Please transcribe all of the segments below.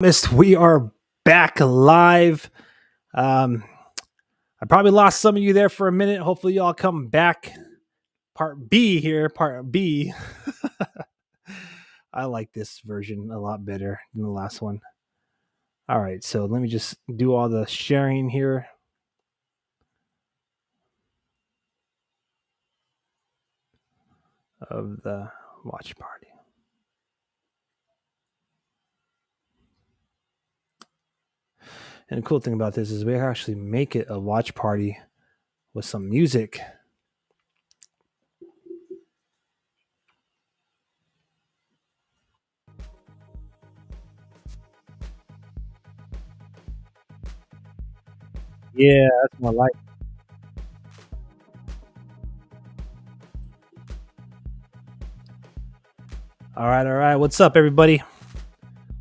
Missed. We are back live. Um, I probably lost some of you there for a minute. Hopefully, y'all come back. Part B here. Part B. I like this version a lot better than the last one. All right, so let me just do all the sharing here. Of the watch party. And the cool thing about this is we actually make it a watch party with some music. Yeah, that's more like. All right. What's up, everybody?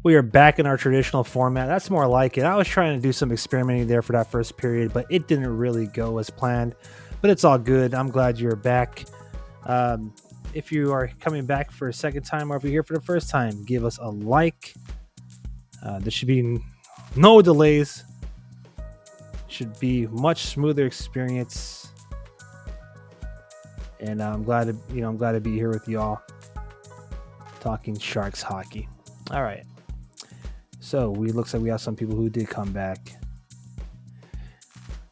We are back in our traditional format. That's more like it. I was trying to do some experimenting there for that first period, but it didn't really go as planned. But it's all good. I'm glad you're back. If you are coming back for a second time or if you're here for the first time, give us a like. There should be no delays. Should be much smoother experience. And I'm glad to be here with y'all talking Sharks hockey. All right. So looks like we have some people who did come back.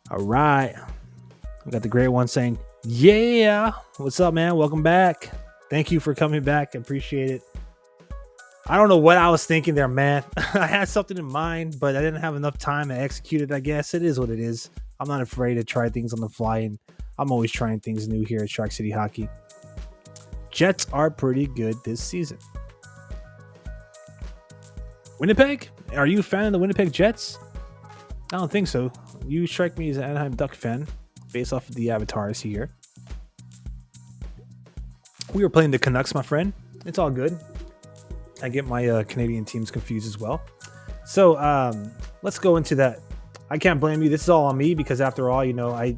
All right. We got the great one saying, yeah. What's up, man? Welcome back. Thank you for coming back. I appreciate it. I don't know what I was thinking there, man. I had something in mind, but I didn't have enough time to execute it, I guess. It is what it is. I'm not afraid to try things on the fly, and I'm always trying things new here at Shark City Hockey. Jets are pretty good this season. Winnipeg? Are you a fan of the Winnipeg Jets? I don't think so. You strike me as an Anaheim Duck fan based off of the avatars here. We were playing the Canucks, my friend. It's all good. I get my Canadian teams confused as well. So let's go into that. I can't blame you. This is all on me because after all, I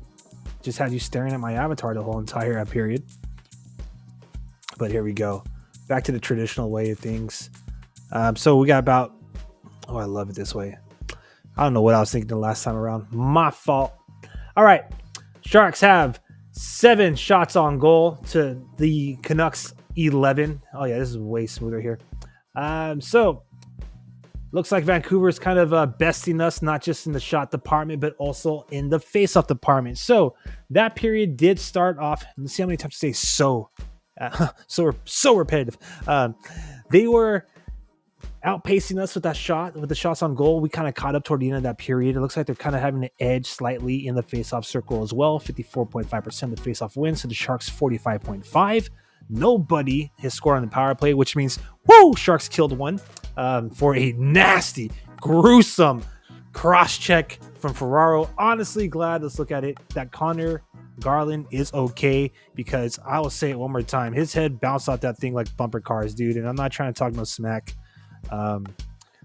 just had you staring at my avatar the whole entire period. But here we go. Back to the traditional way of things. So we got about, I love it this way. I don't know what I was thinking the last time around. My fault. All right. Sharks have 7 shots on goal to the Canucks 11. Oh yeah, this is way smoother here. So looks like Vancouver is kind of besting us, not just in the shot department, but also in the face-off department. So that period did start off. Let's see how many times I say so. So repetitive. They were outpacing us with the shots on goal. We kind of caught up toward the end of that period. It looks like they're kind of having an edge slightly in the face-off circle as well. 54.5% of the face-off wins. So the Sharks 45.5. Nobody has scored on the power play, which means, Sharks killed one for a nasty, gruesome cross-check from Ferraro. Honestly, glad, let's look at it, that Connor Garland is okay, because I will say it one more time. His head bounced off that thing like bumper cars, dude, and I'm not trying to talk no smack.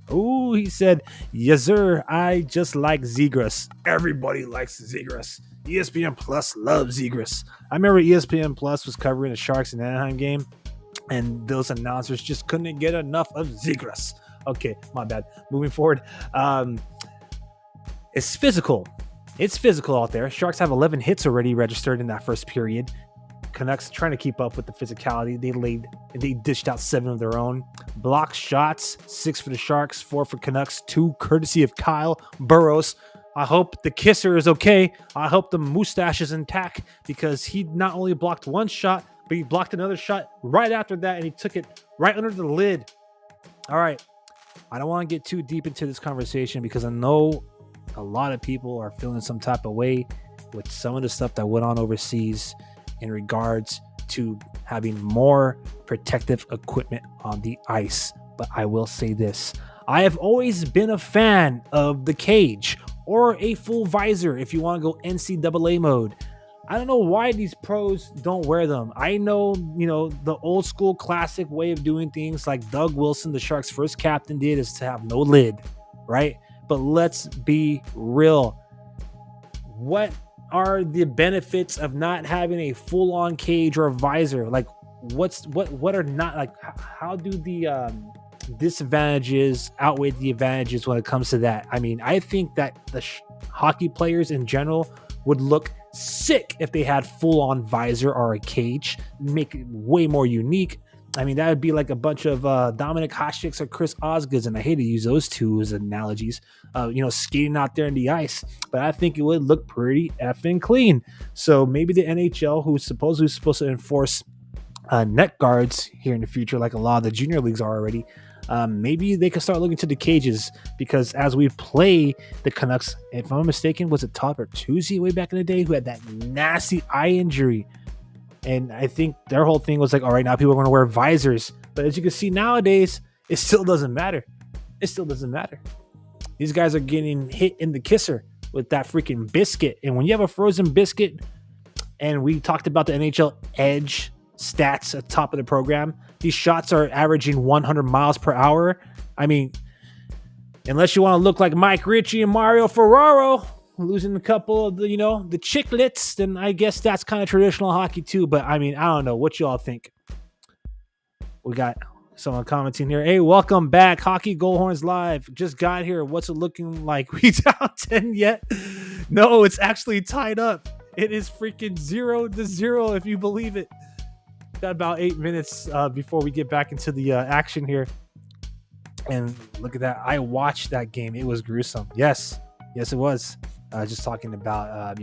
He said, yes, sir, I just like Zegras. Everybody likes Zegras. ESPN Plus loves Zegras. I remember ESPN Plus was covering the Sharks and Anaheim game, and those announcers just couldn't get enough of Zegras. Okay, my bad. Moving forward, it's physical. It's physical out there. Sharks have 11 hits already registered in that first period. Canucks trying to keep up with the physicality. They dished out 7 of their own. Blocked shots, 6 for the Sharks, 4 for Canucks, 2 courtesy of Kyle Burrows. I hope the kisser is okay. I hope the mustache is intact, because he not only blocked one shot, but he blocked another shot right after that, and he took it right under the lid. All right. I don't want to get too deep into this conversation because I know a lot of people are feeling some type of way with some of the stuff that went on overseas in regards to having more protective equipment on the ice. But I will say this. I have always been a fan of the cage or a full visor if you want to go NCAA mode. I don't know why these pros don't wear them. I know, the old school classic way of doing things like Doug Wilson, the Sharks' first captain, did, is to have no lid, right? But let's be real. What are the benefits of not having a full-on cage or a visor? Like, what are not, like, how do the disadvantages outweigh the advantages when it comes to that. I mean, I think that the hockey players in general would look sick if they had full-on visor or a cage, make it way more unique. I mean, that would be like a bunch of Dominic Hasek's or Chris Osgoods, and I hate to use those two as analogies, skating out there in the ice, but I think it would look pretty effing clean. So maybe the NHL, who's supposed to enforce net guards here in the future, like a lot of the junior leagues are already, maybe they can start looking to the cages, because as we play the Canucks, if I'm not mistaken, was it Todd Bertuzzi way back in the day who had that nasty eye injury? And I think their whole thing was like, all right, now people are going to wear visors. But as you can see nowadays, it still doesn't matter. It still doesn't matter. These guys are getting hit in the kisser with that freaking biscuit. And when you have a frozen biscuit, and we talked about the NHL edge stats at the top of the program, these shots are averaging 100 miles per hour. I mean, unless you want to look like Mike Ritchie and Mario Ferraro, losing a couple of the chicklets, then I guess that's kind of traditional hockey too. But I mean, I don't know what y'all think. We got someone commenting here. Hey, welcome back. Hockey Goalhorns Live. Just got here. What's it looking like? We down 10 yet? No, it's actually tied up. It is freaking 0-0, if you believe it. Got about 8 minutes before we get back into the action here. And look at that. I watched that game. It was gruesome. Yes, it was. Just talking about,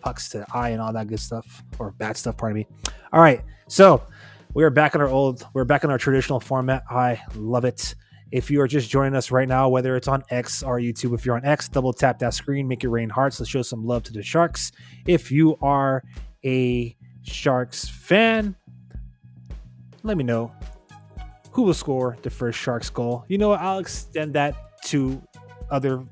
pucks to eye and all that good stuff, or bad stuff, pardon me. All right, so we're back on our traditional format. I love it. If you are just joining us right now, whether it's on X or YouTube, if you're on X, double tap that screen, make it rain hearts. Let's show some love to the Sharks. If you are a Sharks fan, let me know who will score the first Sharks goal. You know what? I'll extend that to other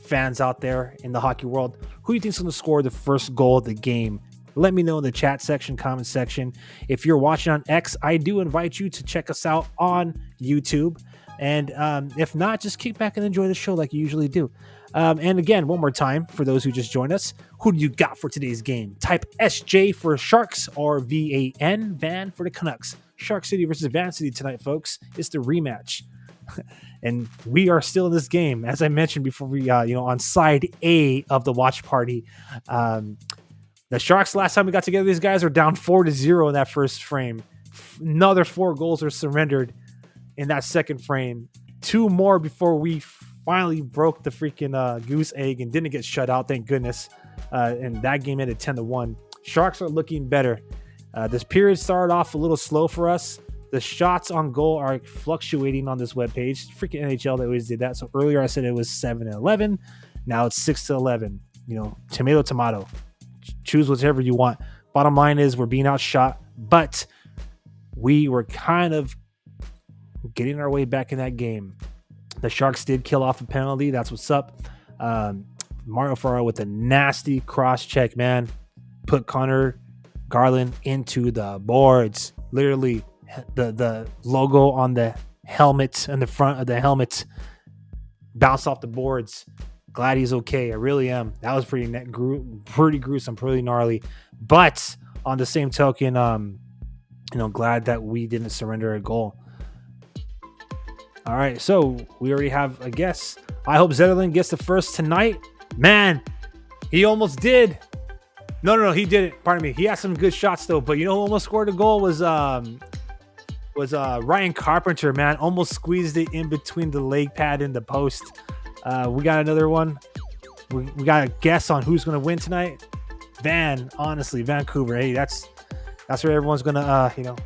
fans out there in the hockey world. Who do you think is going to score the first goal of the game? Let me know in the chat section, comment section. If you're watching on X, I do invite you to check us out on YouTube. And if not, just kick back and enjoy the show like you usually do. And again, one more time, for those who just joined us, who do you got for today's game? Type SJ for Sharks or VAN, Van for the Canucks. Shark City versus Van City tonight, folks. It's the rematch. And we are still in this game, as I mentioned before. We, on side A of the watch party. The Sharks, last time we got together, these guys are down 4-0 in that first frame. Another 4 goals are surrendered in that second frame. 2 more before we finally broke the freaking goose egg and didn't get shut out, thank goodness. And that game ended 10-1. Sharks are looking better. This period started off a little slow for us. The shots on goal are fluctuating on this webpage. Freaking NHL, they always did that. So earlier I said it was 7-11. Now it's 6-11. Tomato. Choose whatever you want. Bottom line is we're being outshot, but we were kind of getting our way back in that game. The Sharks did kill off a penalty. That's what's up. Mario Ferraro with a nasty cross check, man. Put Connor Garland into the boards. Literally, the logo on the helmet and the front of the helmet bounced off the boards. Glad he's okay. I really am. That was pretty gruesome, pretty gnarly. But on the same token, glad that we didn't surrender a goal. All right, so we already have a guess. I hope Zetterlund gets the first tonight. Man, he almost did. No, he didn't. Pardon me. He had some good shots though. But who almost scored a goal was Ryan Carpenter. Man, almost squeezed it in between the leg pad and the post. We got another one. We got a guess on who's going to win tonight. Honestly, Vancouver. Hey, that's where everyone's going to,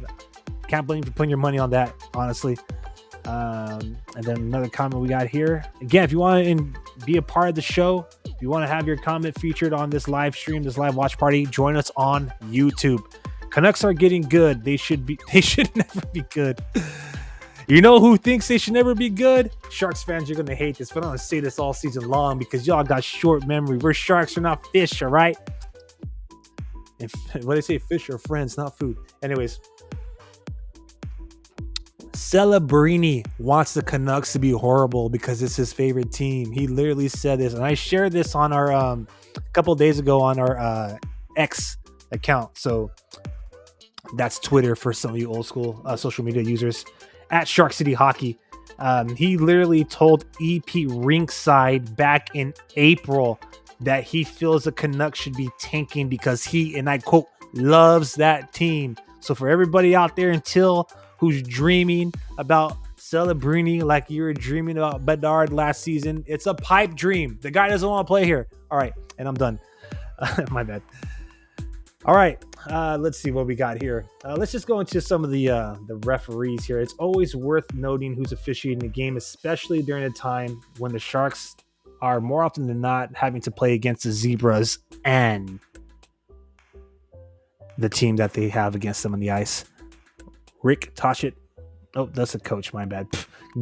can't blame you for putting your money on that, honestly. And then another comment we got here. Again, if you want to be a part of the show, if you want to have your comment featured on this live stream, this live watch party, join us on YouTube. Canucks are getting good. They should never be good. You know who thinks they should never be good? Sharks fans, you're going to hate this, but I'm going to say this all season long because y'all got short memory. We're Sharks, we're not fish, all right? And what they say, fish are friends, not food. Anyways, Celebrini wants the Canucks to be horrible because it's his favorite team. He literally said this, and I shared this on our a couple of days ago on our X account. So that's Twitter for some of you old school social media users. at Shark City Hockey. He literally told EP Rinkside back in April that he feels the Canucks should be tanking because he, and I quote, loves that team. So for everybody out there until who's dreaming about Celebrini like you were dreaming about Bedard last season, it's a pipe dream. The guy doesn't want to play here. All right, and I'm done. My bad. All right, let's see what we got here. Let's just go into some of the referees here. It's always worth noting who's officiating the game, especially during a time when the Sharks are more often than not having to play against the Zebras and the team that they have against them on the ice. Rick Toshit. Oh, that's the coach. My bad.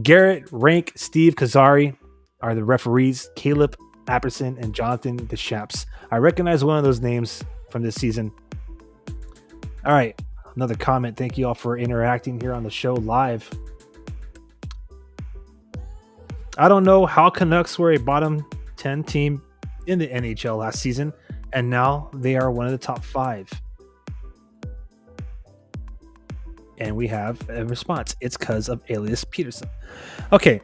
Garrett Rank, Steve Kazari are the referees. Caleb Apperson and Jonathan Deschamps. I recognize one of those names from this season. All right. Another comment. Thank you all for interacting here on the show live. I don't know how Canucks were a bottom 10 team in the NHL last season, and now they are one of the top 5. And we have a response. It's because of Elias Peterson. Okay.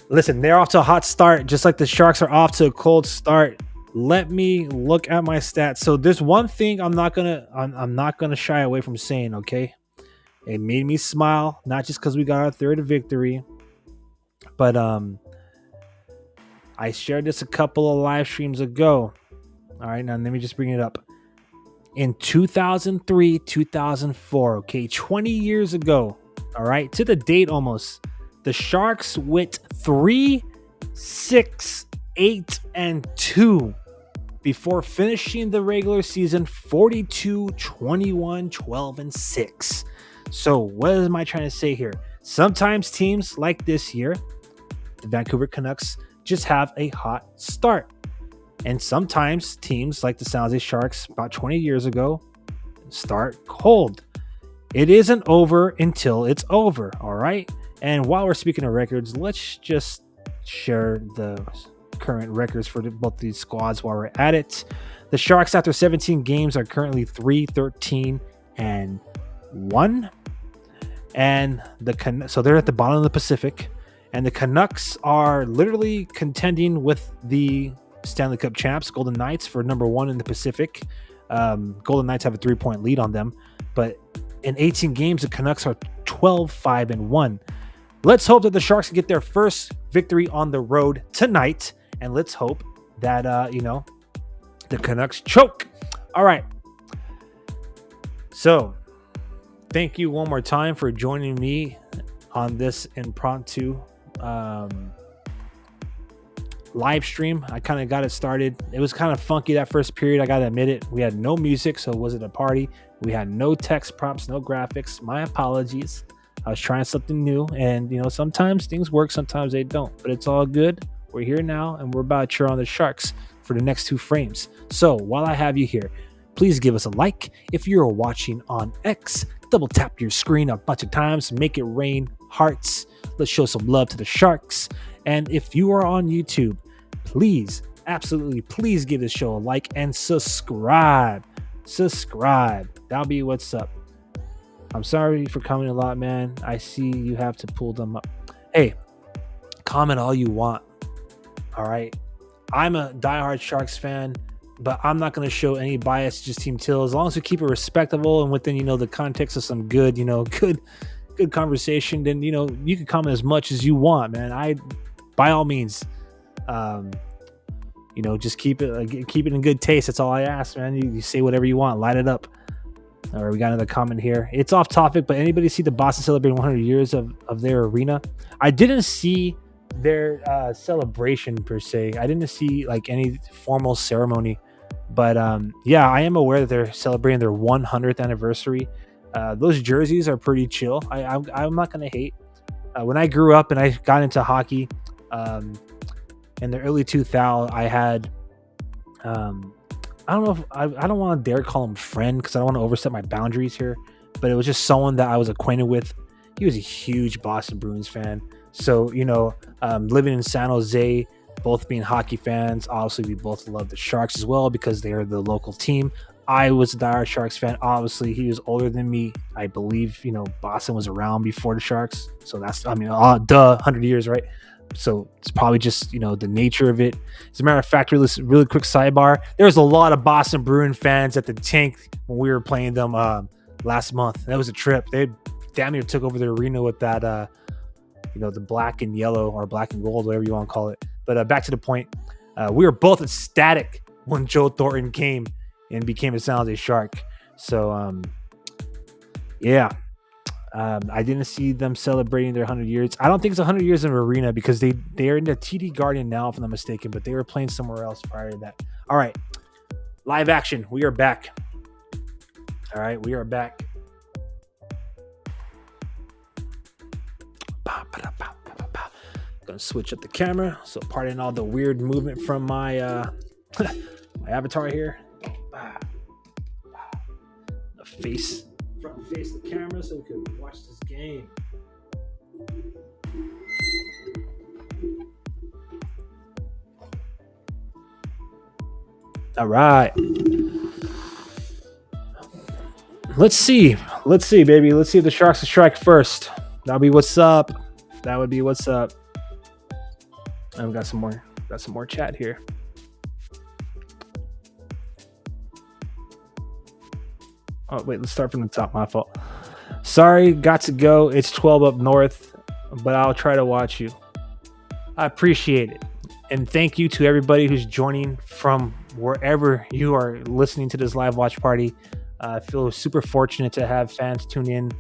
Listen, they're off to a hot start, just like the Sharks are off to a cold start. Let me look at my stats. So there's one thing I'm not gonna shy away from saying, okay? It made me smile, not just because we got our third victory, but I shared this a couple of live streams ago. All right, now let me just bring it up. In 2003, 2004, okay, 20 years ago, all right, to the date almost, the Sharks went 3-6-8-2 before finishing the regular season 42-21-12-6. So what am I trying to say here? Sometimes teams like this year, the Vancouver Canucks, just have a hot start. And sometimes teams like the San Jose Sharks about 20 years ago start cold. It isn't over until it's over, all right? And while we're speaking of records, let's just share the current records for both these squads while we're at it. The Sharks, after 17 games, are currently 3-13-1. And so they're at the bottom of the Pacific. And the Canucks are literally contending with the Stanley Cup champs, Golden Knights, for number 1 in the Pacific. Golden Knights have a 3-point lead on them. But in 18 games, the Canucks are 12-5-1. Let's hope that the Sharks get their first victory on the road tonight. And let's hope that, the Canucks choke. All right. So thank you one more time for joining me on this impromptu live stream. I kind of got it started. It was kind of funky that first period. I got to admit it. We had no music, so it wasn't a party. We had no text prompts, no graphics. My apologies. I was trying something new, and sometimes things work, sometimes they don't, but it's all good. We're here now, and we're about to cheer on the Sharks for the next 2 frames. So while I have you here, please give us a like. If you're watching on X, double tap your screen a bunch of times, make it rain hearts. Let's show some love to the Sharks. And if you are on YouTube, please, absolutely, please give this show a like and subscribe. That'll be what's up. I'm sorry for coming a lot, man. I see you have to pull them up. Hey, comment all you want. All right. I'm a diehard Sharks fan, but I'm not going to show any bias, just Team Till. As long as we keep it respectable and within, the context of some good conversation, then, you can comment as much as you want, man. By all means, just keep it in good taste. That's all I ask, man. You say whatever you want, light it up. All right, we got another comment here. It's off topic, but anybody see the Boston celebrating 100 years of their arena? I didn't see their celebration per se. I didn't see any formal ceremony, but yeah, I am aware that they're celebrating their 100th anniversary. Those jerseys are pretty chill. I'm not gonna hate. When I grew up and I got into hockey, in the early 2000s, I had I don't know if I don't want to dare call him friend because I don't want to overstep my boundaries here, but it was just someone that I was acquainted with. He was a huge Boston Bruins fan. So, living in San Jose, both being hockey fans, obviously we both love the Sharks as well because they are the local team. I was a diehard Sharks fan. Obviously, he was older than me. I believe, Boston was around before the Sharks. So that's, 100 years, right? So it's probably just, the nature of it. As a matter of fact, really quick sidebar. There was a lot of Boston Bruin fans at the Tank when we were playing them last month. That was a trip. They damn near took over the arena with that, the black and yellow or black and gold, whatever you want to call it. But back to the point. We were both ecstatic when Joe Thornton came and became a San Jose Shark. So, yeah. I didn't see them celebrating their 100 years. I don't think it's 100 years in an arena because they are in the TD Garden now, if I'm not mistaken, but they were playing somewhere else prior to that. All right. Live action. We are back. All right. We are back. Gonna switch up the camera. So pardon all the weird movement from my my avatar here. The face. Front face the camera so we can watch this game. All right. Let's see, baby. Let's see if the Sharks will strike first. That'll be what's up. That would be what's up. I've got some more chat here. Oh, wait, let's start from the top. My fault. Sorry, got to go. It's 12 up north, but I'll try to watch you. I appreciate it. And thank you to everybody who's joining from wherever you are listening to this live watch party. I feel super fortunate to have fans tune in.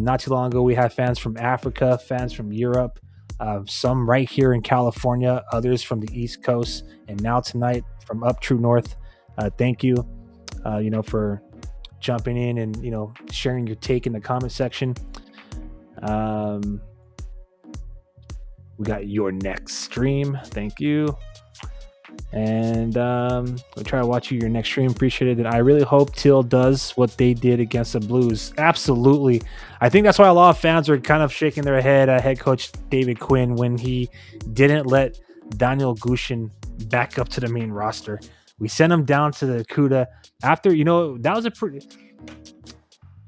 Not too long ago, we had fans from Africa, fans from Europe, some right here in California, others from the East Coast, and now tonight from up true north. Thank you, for jumping in and sharing your take in the comment section. We got your next stream. Thank you. And we'll try to watch your next stream. Appreciate it. I really hope Till does what they did against the Blues. Absolutely. I think that's why a lot of fans are kind of shaking their head at head coach David Quinn when he didn't let Daniel Gushin back up to the main roster. We sent him down to the CUDA after, that was a pretty,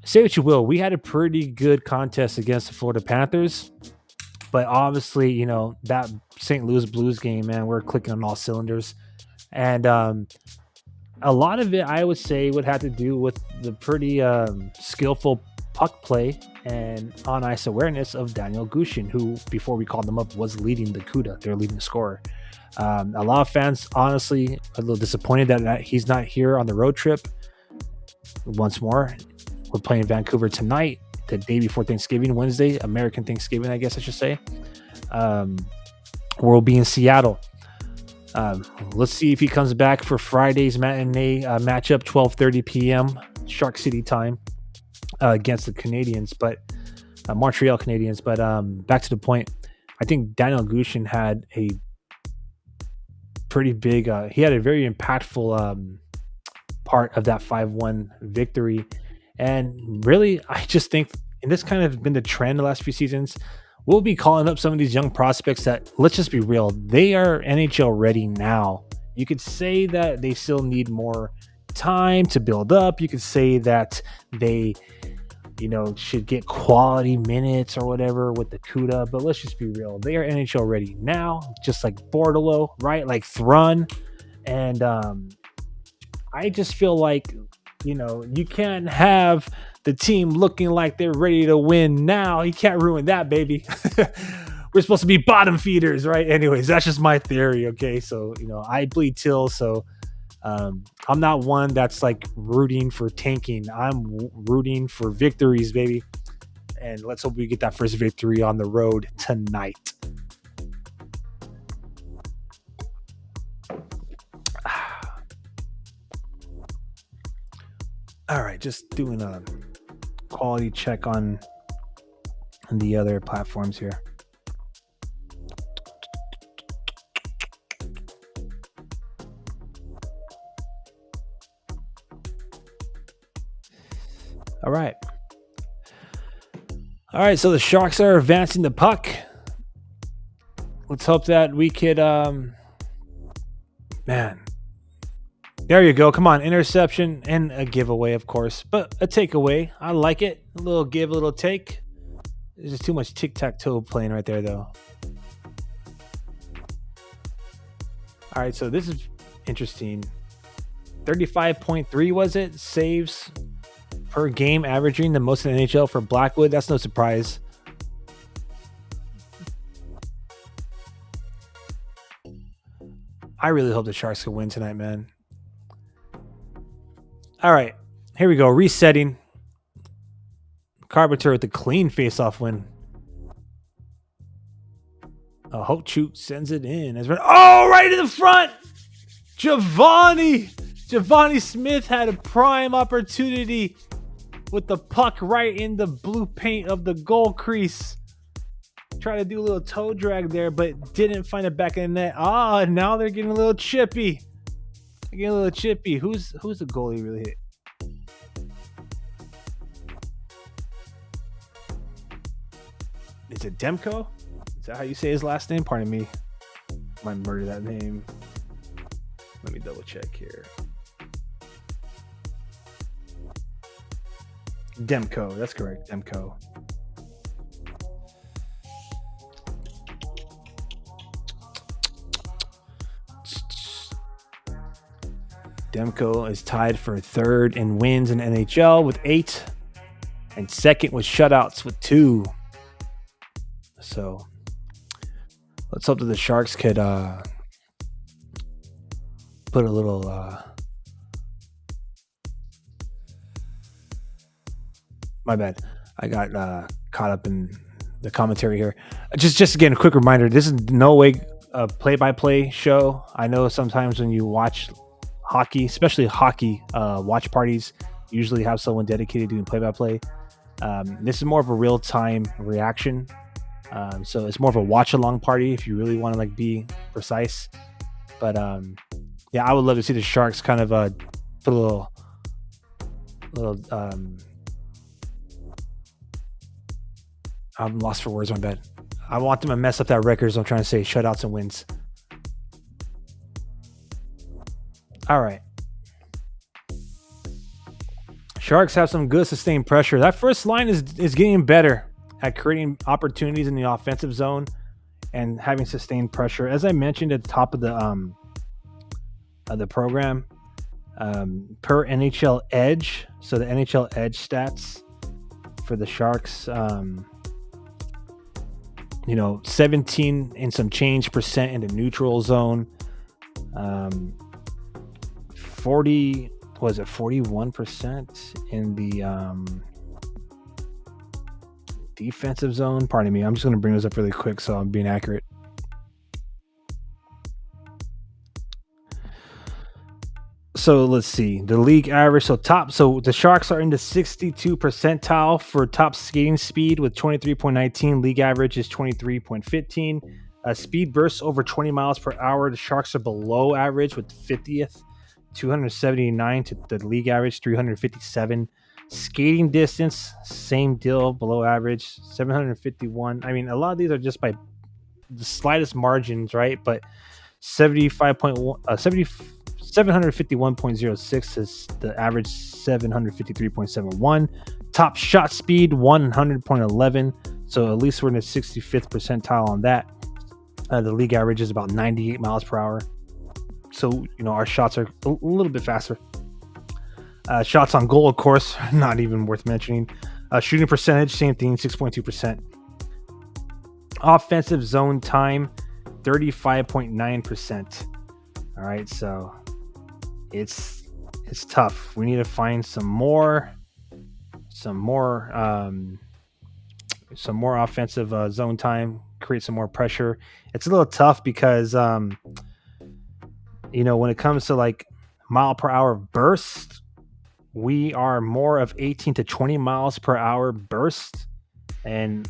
say what you will, we had a pretty good contest against the Florida Panthers. But obviously, that St. Louis Blues game, man, we're clicking on all cylinders. And a lot of it, I would say, would have to do with the pretty skillful puck play and on-ice awareness of Daniel Gushin, who, before we called him up, was leading the CUDA, their leading scorer. A lot of fans, honestly, a little disappointed that he's not here on the road trip. Once more, we're playing Vancouver tonight, the day before Thanksgiving, Wednesday, American Thanksgiving, I guess I should say. We'll be in Seattle. Let's see if he comes back for Friday's matinee matchup, 12:30 p.m. Shark City time against the Canadians, but Montreal Canadiens. But back to the point, I think Daniel Gushin had a pretty big, he had a very impactful part of that 5-1 victory. And really, I just think, and this kind of been the trend the last few seasons, we'll be calling up some of these young prospects that, let's just be real, they are NHL ready now. You could say that they still need more time to build up. You could say that they, should get quality minutes or whatever with the CUDA, but let's just be real. They are NHL ready now, just like Bordelot, right? Like Thrun. And I just feel like, you can't have the team looking like they're ready to win now. You can't ruin that, baby. We're supposed to be bottom feeders, right? Anyways, that's just my theory, okay? So, I bleed Till, so I'm not one that's like rooting for tanking. I'm rooting for victories, baby. And let's hope we get that first victory on the road tonight. All right, just doing a quality check on the other platforms here. All right, so the Sharks are advancing the puck. Let's hope that we could, man, There you go. Come on, interception and a giveaway, of course, but a takeaway. I like it. A little give, a little take. There's just too much tic-tac-toe playing right there, though. All right, so this is interesting. 35.3 was it? Saves per game, averaging the most in the NHL for Blackwood. That's no surprise. I really hope the Sharks can win tonight, man. All right, here we go. Resetting. Carpenter with the clean face-off win. Hochuk sends it in. Right in the front. Giovanni Smith had a prime opportunity with the puck right in the blue paint of the goal crease. Tried to do a little toe drag there, but didn't find it back in the net. Now they're getting a little chippy. Who's the goalie really hit? Is it Demko? Is that how you say his last name? Pardon me. Might murder that name. Let me double check here. Demko. That's correct. Demko. Demko is tied for third in wins in NHL with 8, and second with shutouts with 2. So let's hope that the Sharks could put a little my bad. I got caught up in the commentary here. Just again, a quick reminder, this is no way a play-by-play show. I know sometimes when you watch hockey, especially hockey watch parties, usually have someone dedicated doing play-by-play. This is more of a real-time reaction. So it's more of a watch-along party if you really want to be precise. But yeah, I would love to see the Sharks kind of put a little I'm lost for words, my bad. I want them to mess up that record, so I'm trying to say shutouts and wins. All right. Sharks have some good sustained pressure. That first line is getting better at creating opportunities in the offensive zone and having sustained pressure. As I mentioned at the top of the program, per NHL Edge, so the NHL Edge stats for the Sharks, 17 and some change percent in the neutral zone, 41% in the defensive zone. Pardon me, I'm just going to bring this up really quick so I'm being accurate. So let's see the league average. So the Sharks are in the 62 percentile for top skating speed with 23.19. League average is 23.15. Speed bursts over 20 miles per hour. The Sharks are below average with 50th, 279 to the league average, 357. Skating distance, same deal, below average, 751. I mean, a lot of these are just by the slightest margins, right? But 751.06 is the average, 753.71. Top shot speed, 100.11. So at least we're in the 65th percentile on that. The league average is about 98 miles per hour. So, our shots are a little bit faster. Shots on goal, of course, not even worth mentioning. Shooting percentage, same thing, 6.2%. Offensive zone time, 35.9%. All right, so it's tough. We need to find some more offensive zone time, create some more pressure. It's a little tough because when it comes to mile per hour burst, we are more of 18 to 20 miles per hour burst and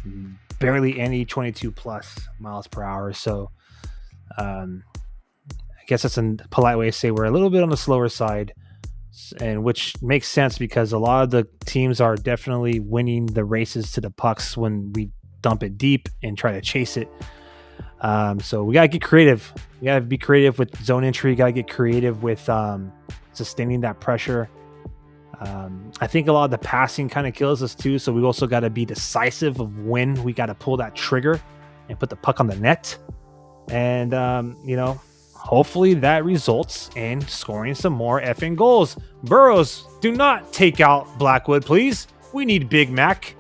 barely any 22 plus miles per hour. So I guess that's a polite way to say we're a little bit on the slower side, and which makes sense because a lot of the teams are definitely winning the races to the pucks when we dump it deep and try to chase it. So we got to get creative. We got to be creative with zone entry. Got to get creative with sustaining that pressure. I think a lot of the passing kind of kills us too. So we also got to be decisive of when we got to pull that trigger and put the puck on the net. And, hopefully that results in scoring some more effing goals. Burrows, do not take out Blackwood, please. We need Big Mac.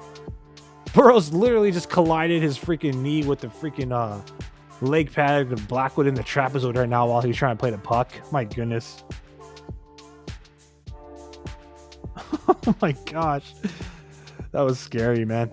Burrows literally just collided his freaking knee with the freaking leg pad of Blackwood in the trapezoid right now while he was trying to play the puck. My goodness. Oh my gosh. That was scary, man.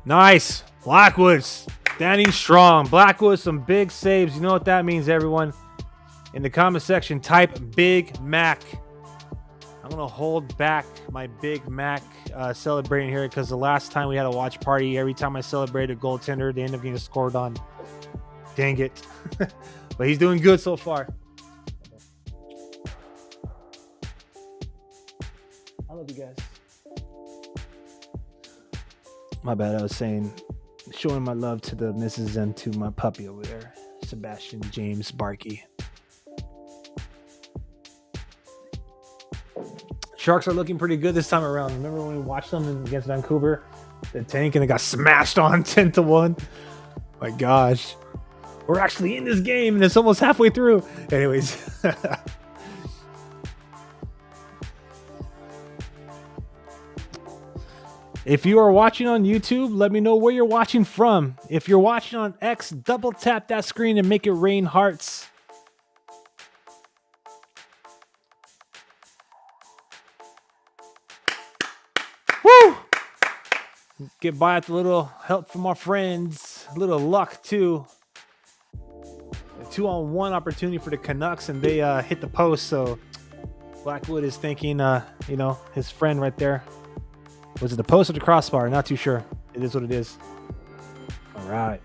Nice. Blackwood standing strong. Blackwood, some big saves. You know what that means, everyone. In the comment section, type Big Mac. I'm going to hold back my Big Mac celebrating here because the last time we had a watch party, every time I celebrated a goaltender, they end up getting scored on. Dang it. But he's doing good so far. I love you guys. My bad. I was saying, showing my love to the missus and to my puppy over there, Sebastian James Barkey. Sharks are looking pretty good this time around. Remember when we watched them against Vancouver? The tank and it got smashed on 10-1. My gosh. We're actually in this game and it's almost halfway through. Anyways. If you are watching on YouTube, let me know where you're watching from. If you're watching on X, double tap that screen and make it rain hearts. Woo! Get by with a little help from our friends. A little luck, too. A 2-on-1 opportunity for the Canucks, and they hit the post. So Blackwood is thanking, his friend right there. Was it the post or the crossbar? Not too sure. It is what it is. All right.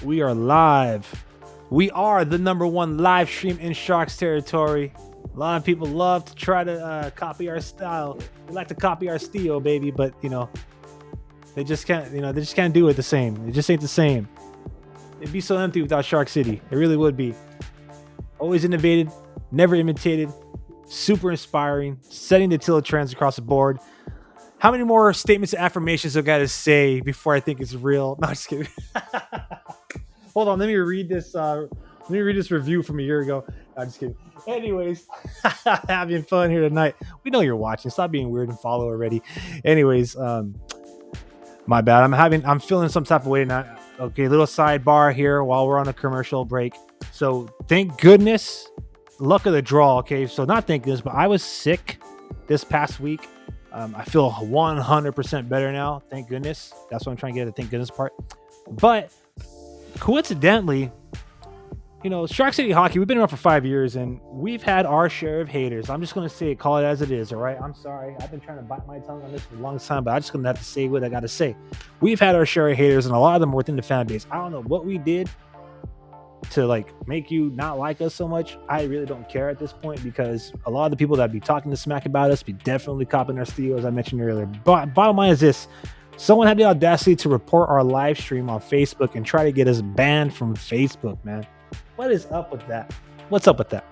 We are live. We are the #1 live stream in Sharks territory. A lot of people love to try to copy our style. They like to copy our steel, baby, but they just can't. They just can't do it the same. It just ain't the same. It'd be so empty without Shark City. It really would be. Always innovated, never imitated. Super inspiring, setting the Attila trends across the board. How many more statements and affirmations I got to say before I think it's real? No, just kidding. Hold on, let me read this. Review from a year ago. No, just kidding. Anyways, having fun here tonight. We know you're watching. Stop being weird and follow already. Anyways, my bad. I'm feeling some type of way tonight. Okay, little sidebar here while we're on a commercial break. So thank goodness. Luck of the draw, okay? So not thank goodness, but I was sick this past week. I feel 100% better now. Thank goodness. That's what I'm trying to get at the thank goodness part. But coincidentally, Shark City Hockey, we've been around for 5 years, and we've had our share of haters. I'm just going to say it, call it as it is, all right? I'm sorry. I've been trying to bite my tongue on this for a long time, but I'm just going to have to say what I got to say. We've had our share of haters, and a lot of them were within the fan base. I don't know what we did to make you not like us so much. I really don't care at this point because a lot of the people that be talking to smack about us be definitely copying our steel, as I mentioned earlier. But bottom line is this: someone had the audacity to report our live stream on Facebook and try to get us banned from Facebook, man. What is up with that? What's up with that?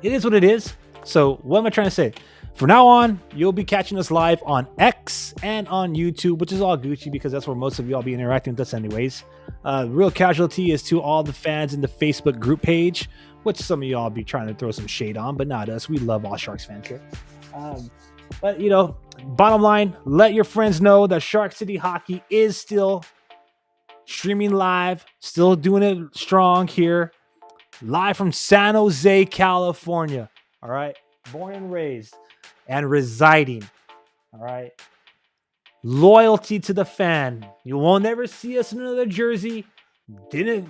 It is what it is. So what am I trying to say? From now on, you'll be catching us live on X and on YouTube, which is all Gucci because that's where most of y'all be interacting with us anyways. Real casualty is to all the fans in the Facebook group page, which some of y'all be trying to throw some shade on, but not us. We love all Sharks fans here. But, bottom line, let your friends know that Shark City Hockey is still streaming live, still doing it strong here, live from San Jose, California. All right. Born and raised and residing. All right. Loyalty to the fan. You won't ever see us in another jersey. Didn't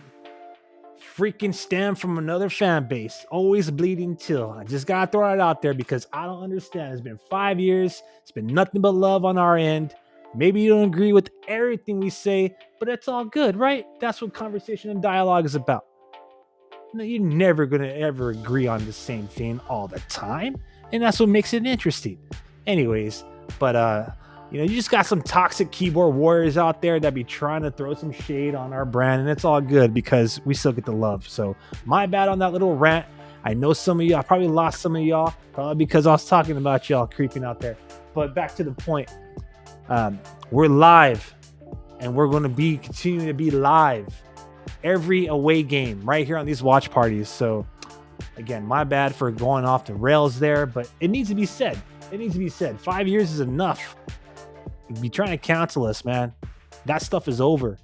freaking stand from another fan base. Always bleeding till. I just gotta throw it out there because I don't understand. It's been 5 years. It's been nothing but love on our end. Maybe you don't agree with everything we say, but it's all good, right? That's what conversation and dialogue is about. You're never gonna ever agree on the same thing all the time, and that's what makes it interesting. Anyways, But you just got some toxic keyboard warriors out there that be trying to throw some shade on our brand, and it's all good because we still get the love. So my bad on that little rant. I know some of y'all probably lost some of y'all, probably because I was talking about y'all creeping out there. But back to the point, we're live, and we're going to be continuing to be live every away game right here on these watch parties. So again, my bad for going off the rails there, but it needs to be said. It needs to be said. 5 years is enough. You'd be trying to cancel us, man. That stuff is over.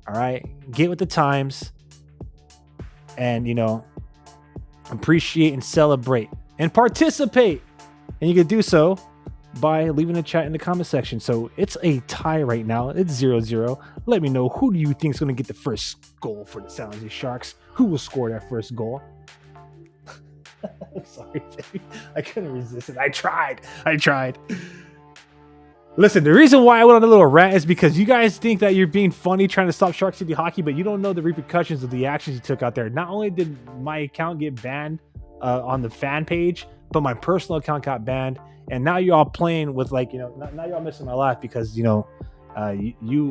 All right. Get with the times and, appreciate and celebrate and participate. And you can do so by leaving a chat in the comment section. So it's a tie right now. It's 0-0. Let me know, who do you think is going to get the first goal for the San Jose Sharks? Who will score that first goal? I'm sorry, baby. I couldn't resist it. I tried. Listen, the reason why I went on a little rant is because you guys think that you're being funny trying to stop Shark City Hockey, but you don't know the repercussions of the actions you took out there. Not only did my account get banned on the fan page, but my personal account got banned. And now you're all playing with now you're all missing my life because, you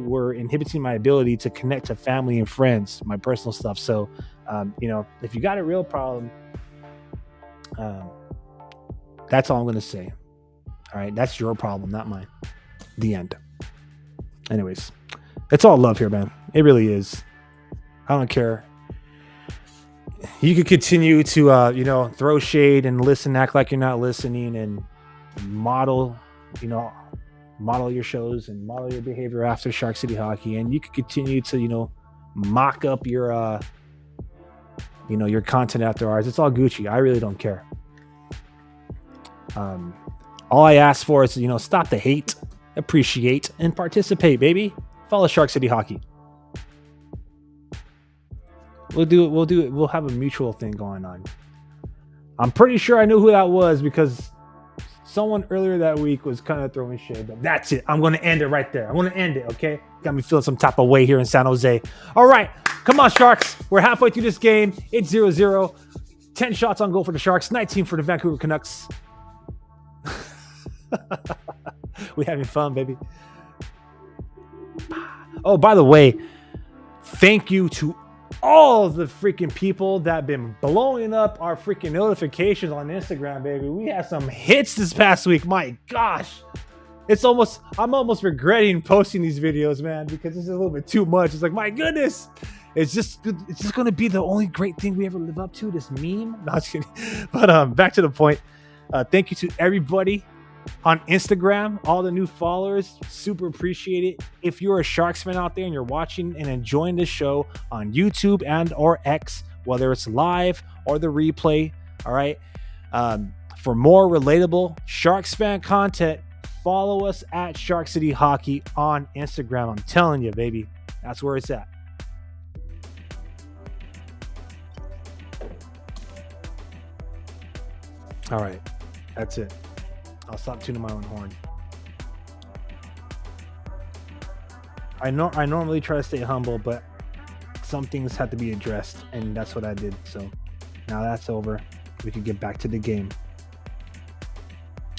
were inhibiting my ability to connect to family and friends, my personal stuff. So, if you got a real problem, that's all I'm going to say. All right. That's your problem, not mine. The end. Anyways, it's all love here, man. It really is. I don't care. You could continue to, throw shade and listen, act like you're not listening, and model your shows and model your behavior after Shark City Hockey. And you could continue to, mock up your, your content after ours. It's all Gucci. I really don't care. All I ask for is, stop the hate, appreciate, and participate, baby. Follow Shark City Hockey. We'll do it. We'll have a mutual thing going on. I'm pretty sure I knew who that was because someone earlier that week was kind of throwing shade, but that's it. I'm going to end it right there. I'm going to end it, okay? Got me feeling some type of way here in San Jose. All right. Come on, Sharks. We're halfway through this game. It's 0-0. 10 shots on goal for the Sharks, 19 for the Vancouver Canucks. We having fun, baby. Oh, by the way, thank you to all the freaking people that have been blowing up our freaking notifications on Instagram, baby. We had some hits this past week. My gosh. I'm almost regretting posting these videos, man, because this is a little bit too much. It's like, my goodness. It's just going to be the only great thing we ever live up to, this meme. No, just kidding. But back to the point. Thank you to everybody on Instagram, all the new followers. Super appreciate it. If you're a Sharks fan out there and you're watching and enjoying this show on YouTube and or X, whether it's live or the replay, all right, for more relatable Sharks fan content, follow us at Shark City Hockey on Instagram. I'm telling you, baby, that's where it's at. All right, that's it. I'll stop tuning my own horn. I normally try to stay humble, but some things had to be addressed, and that's what I did. So now that's over. We can get back to the game.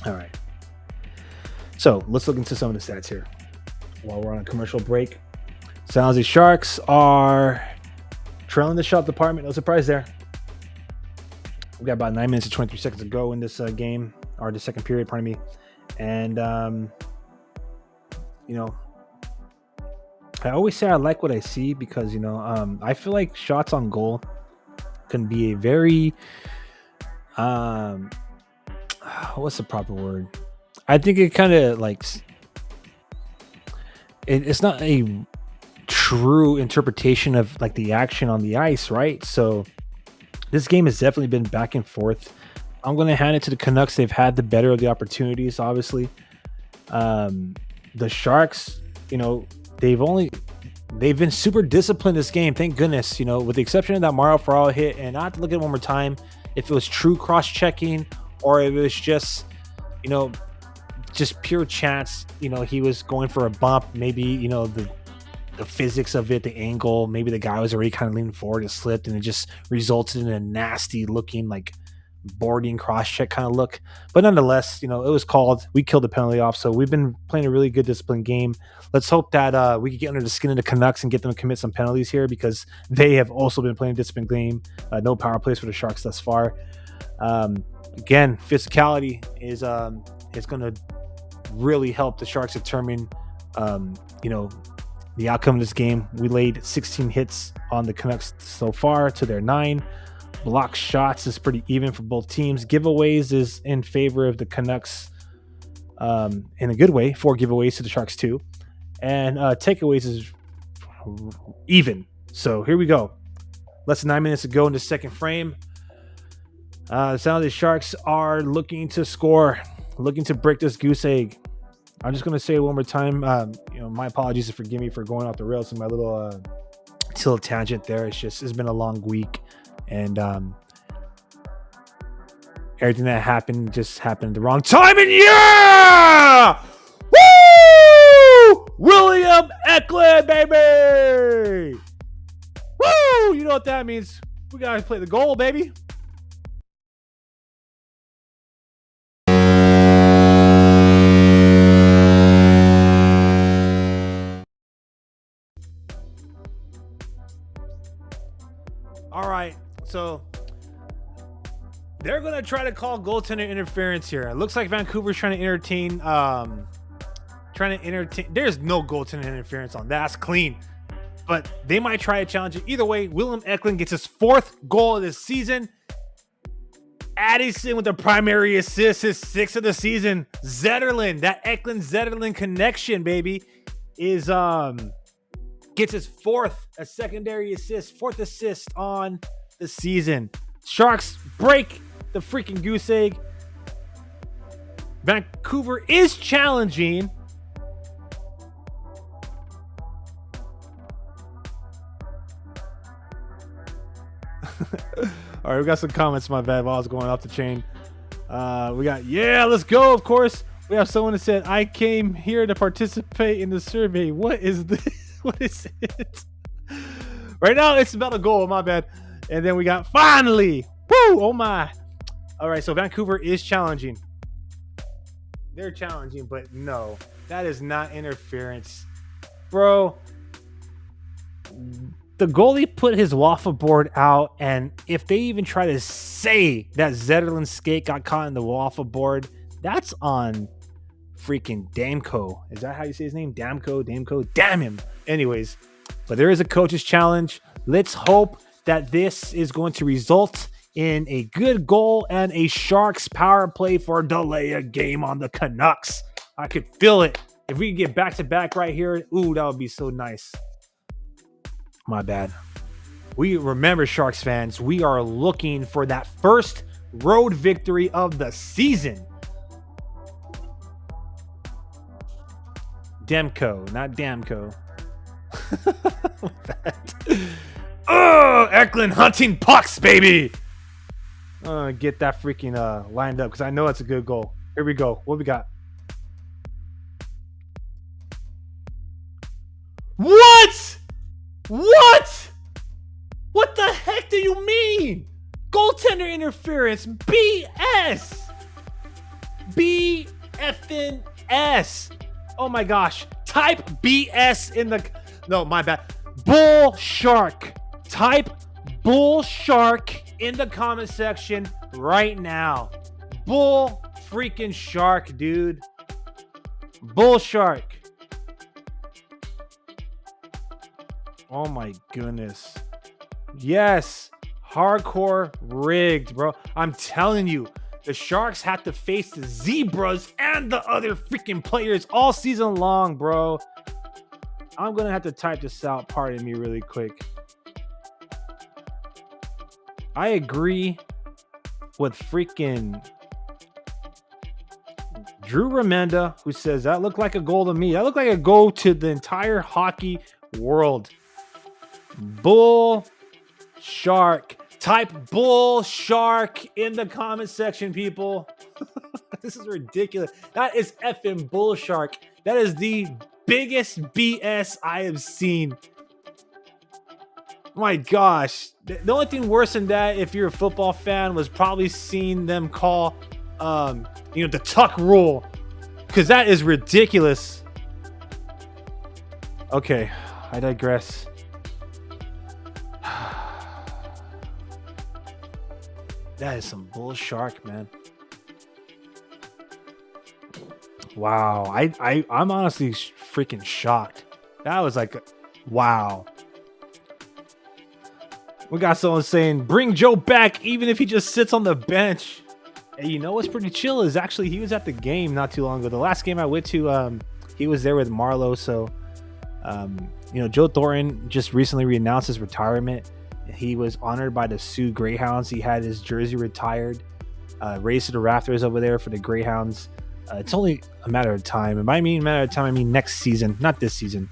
All right. So let's look into some of the stats here while we're on a commercial break. San Jose Sharks are trailing the shot department. No surprise there. We got about 9 minutes and 23 seconds to go in this game, or the second period, pardon me. And, I always say I like what I see because, I feel like shots on goal can be a very, what's the proper word? I think it kind of it's not a true interpretation of like the action on the ice, right? So this game has definitely been back and forth. I'm going to hand it to the Canucks. They've had the better of the opportunities, obviously. The Sharks, they've been super disciplined this game. Thank goodness, with the exception of that Mario Ferraro hit. And I have to look at it one more time if it was true cross-checking or if it was just, just pure chance. He was going for a bump. Maybe, the physics of it, the angle, maybe the guy was already kind of leaning forward and slipped, and it just resulted in a nasty looking like boarding cross check kind of look. But nonetheless, it was called. We killed the penalty off. So we've been playing a really good disciplined game. Let's hope that we can get under the skin of the Canucks and get them to commit some penalties here, because they have also been playing a disciplined game. No power plays for the Sharks thus far. Again, physicality is going to really help the Sharks determine, the outcome of this game. We laid 16 hits on the Canucks so far to their 9. Block shots is pretty even for both teams. Giveaways is in favor of the Canucks in a good way. 4 giveaways to the Sharks 2. And takeaways is even. So here we go. Less than 9 minutes to go in the second frame. The San Jose Sharks are looking to score, looking to break this goose egg. I'm just going to say it one more time. My apologies to forgive me for going off the rails in my little tangent there. It's been a long week, and everything that happened just happened at the wrong time. And yeah, woo, William Eklund, baby, woo. You know what that means? We gotta play the goal, baby. All right, so they're going to try to call goaltender interference here. It looks like Vancouver's trying to entertain. There's no goaltender interference on that. That's clean. But they might try to challenge it. Either way, William Eklund gets his 4th goal of this season. Addison with the primary assist, his 6th of the season. Zetterlund, that Eklund-Zetterlund connection, baby, is gets his 4th, a secondary assist, 4th assist on the season. Sharks break the freaking goose egg. Vancouver is challenging. All right, we got some comments, my bad, while I was going off the chain. We got, yeah, let's go, of course. We have someone that said, I came here to participate in the survey. What is this? What is it? Right now, it's about a goal, my bad. And then we got, finally, woo, oh my. All right, so Vancouver is challenging. They're challenging, but no, that is not interference. Bro, the goalie put his waffle board out, and if they even try to say that Zetterlund's skate got caught in the waffle board, that's on freaking Damco. Is that how you say his name? Damco? Damn him. Anyways, but there is a coach's challenge. Let's hope that this is going to result in a good goal and a Sharks power play for delay a game on the Canucks. I could feel it. If we could get back-to-back right here, ooh, that would be so nice. My bad. We remember, Sharks fans, we are looking for that first road victory of the season. Demko, not Damco. Oh, Eklund hunting pucks, baby. Get that freaking lined up, because I know it's a good goal. Here we go. What we got? What? What the heck do you mean? Goaltender interference. BS. BFNS. Oh my gosh. Type BS in the... No, my bad. Bull shark. Type bull shark in the comment section right now. Bull freaking shark, dude. Bull shark. Oh my goodness. Yes. Hardcore rigged, bro. I'm telling you, the Sharks have to face the Zebras and the other freaking players all season long, bro. I'm going to have to type this out. Pardon me really quick. I agree with freaking Drew Remenda, who says that looked like a goal to me. That looked like a goal to the entire hockey world. Bull shark. Type bull shark in the comment section, people. This is ridiculous. That is effing bull shark. That is the biggest BS I have seen. My gosh. The only thing worse than that, if you're a football fan, was probably seeing them call, the tuck rule. Because that is ridiculous. Okay, I digress. That is some bull shark, man. Wow, I'm honestly freaking shocked. That was like, wow. We got someone saying, bring Joe back even if he just sits on the bench. And you know what's pretty chill is actually he was at the game not too long ago. The last game I went to, he was there with Marlowe. So, Joe Thornton just recently reannounced his retirement. He was honored by the Sioux Greyhounds. He had his jersey retired, raised to the rafters over there for the Greyhounds. It's only a matter of time. And by matter of time, I mean next season, not this season.